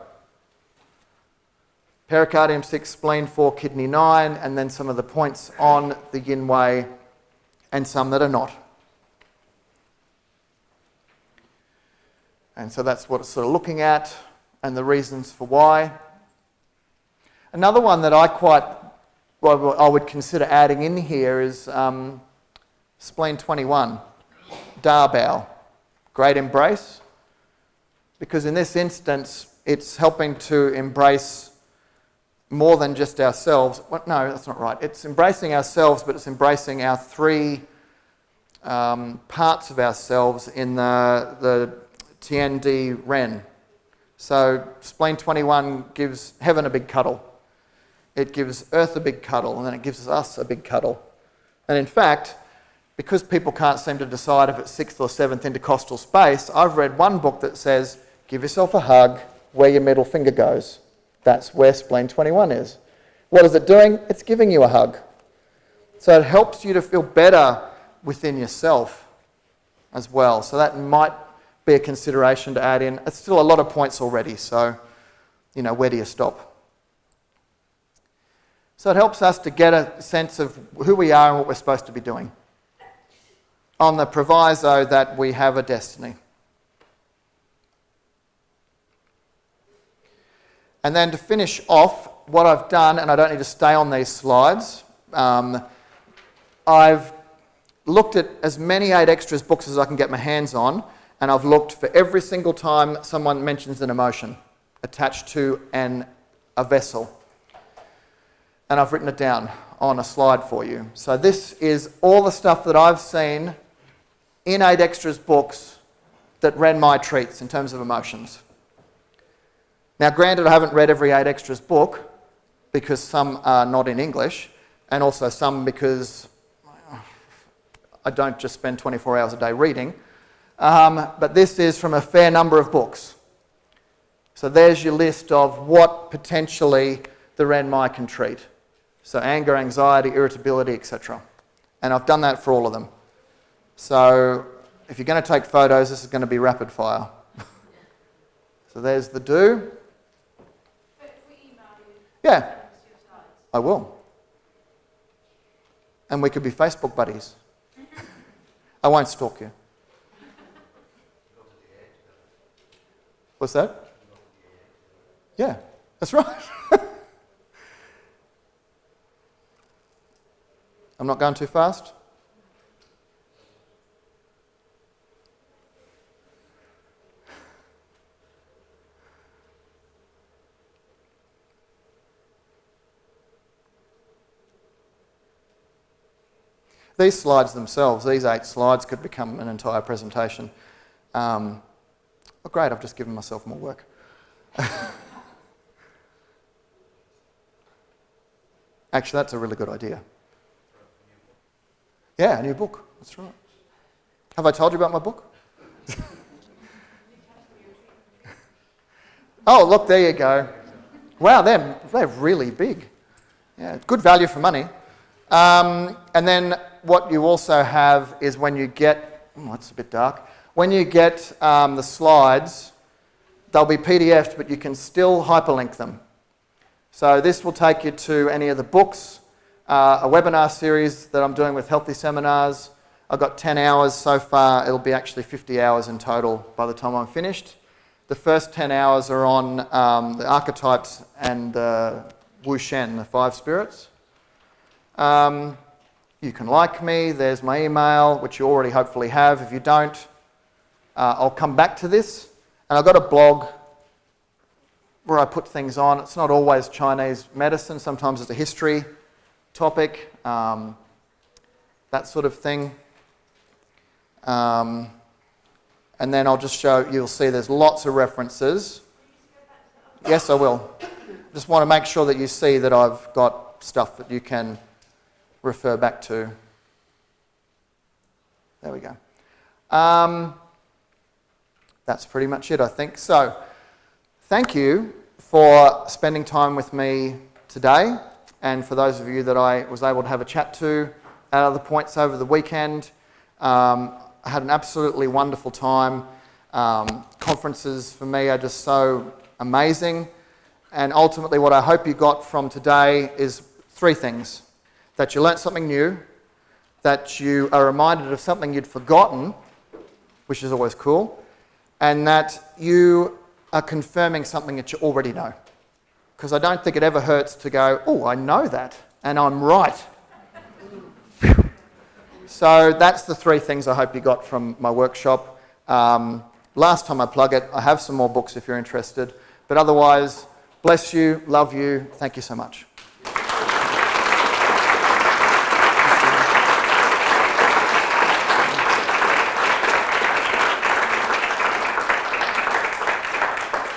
[SPEAKER 1] Pericardium 6, spleen 4, kidney 9, and then some of the points on the yin wei and some that are not. And so that's what it's sort of looking at and the reasons for why. Another one that I would consider adding in here is spleen 21, Da Bao, great embrace, because in this instance it's helping to embrace more than just ourselves. No, that's not right. It's embracing ourselves, but it's embracing our 3 parts of ourselves in the Tiandi Ren. So spleen 21 gives heaven a big cuddle. It gives earth a big cuddle, and then it gives us a big cuddle. And in fact, because people can't seem to decide if it's 6th or 7th intercostal space, I've read one book that says, give yourself a hug where your middle finger goes. That's where spleen 21 is. What is it doing? It's giving you a hug. So it helps you to feel better within yourself as well. So that might be a consideration to add in. It's still a lot of points already, so, where do you stop? So it helps us to get a sense of who we are and what we're supposed to be doing, on the proviso that we have a destiny. And then to finish off, what I've done, and I don't need to stay on these slides, I've looked at as many 8 Extras books as I can get my hands on, and I've looked for every single time someone mentions an emotion attached to a vessel. And I've written it down on a slide for you. So this is all the stuff that I've seen in 8 Extras books that Ren Mai treats in terms of emotions. Now, granted, I haven't read every 8 Extras book because some are not in English, and also some because I don't just spend 24 hours a day reading. But this is from a fair number of books. So there's your list of what potentially the Ren Mai can treat. So anger, anxiety, irritability, etc. And I've done that for all of them. So if you're going to take photos, this is going to be rapid fire. So there's the do. Yeah, I will. And we could be Facebook buddies. I won't stalk you. What's that? Yeah, that's right. I'm not going too fast? these slides themselves, these 8 slides could become an entire presentation. Oh, great, I've just given myself more work. Actually, that's a really good idea. Yeah, a new book, that's right. Have I told you about my book? Oh, look, there you go. Wow, they're really big. Yeah, good value for money. And then what you also have is when you get, oh, it's a bit dark. When you get the slides, they'll be PDF'd, but you can still hyperlink them. So this will take you to any of the books, a webinar series that I'm doing with Healthy Seminars. I've got 10 hours so far. It'll be actually 50 hours in total by the time I'm finished. The first 10 hours are on the archetypes and shen, the 5 spirits. You can like me. There's my email, which you already hopefully have. If you don't, I'll come back to this. And I've got a blog where I put things on. It's not always Chinese medicine. Sometimes it's a history topic, that sort of thing. And then I'll just show, you'll see there's lots of references. Yes, I will. Just want to make sure that you see that I've got stuff that you can refer back to. There we go. That's pretty much it, I think. So, thank you for spending time with me today, and for those of you that I was able to have a chat to at other points over the weekend. I had an absolutely wonderful time. Conferences for me are just so amazing, and ultimately what I hope you got from today is 3 things. That you learnt something new, that you are reminded of something you'd forgotten, which is always cool, and that you are confirming something that you already know. Because I don't think it ever hurts to go, oh, I know that, and I'm right. So that's the 3 things I hope you got from my workshop. Last time I plug it, I have some more books if you're interested. But otherwise, bless you, love you, thank you so much.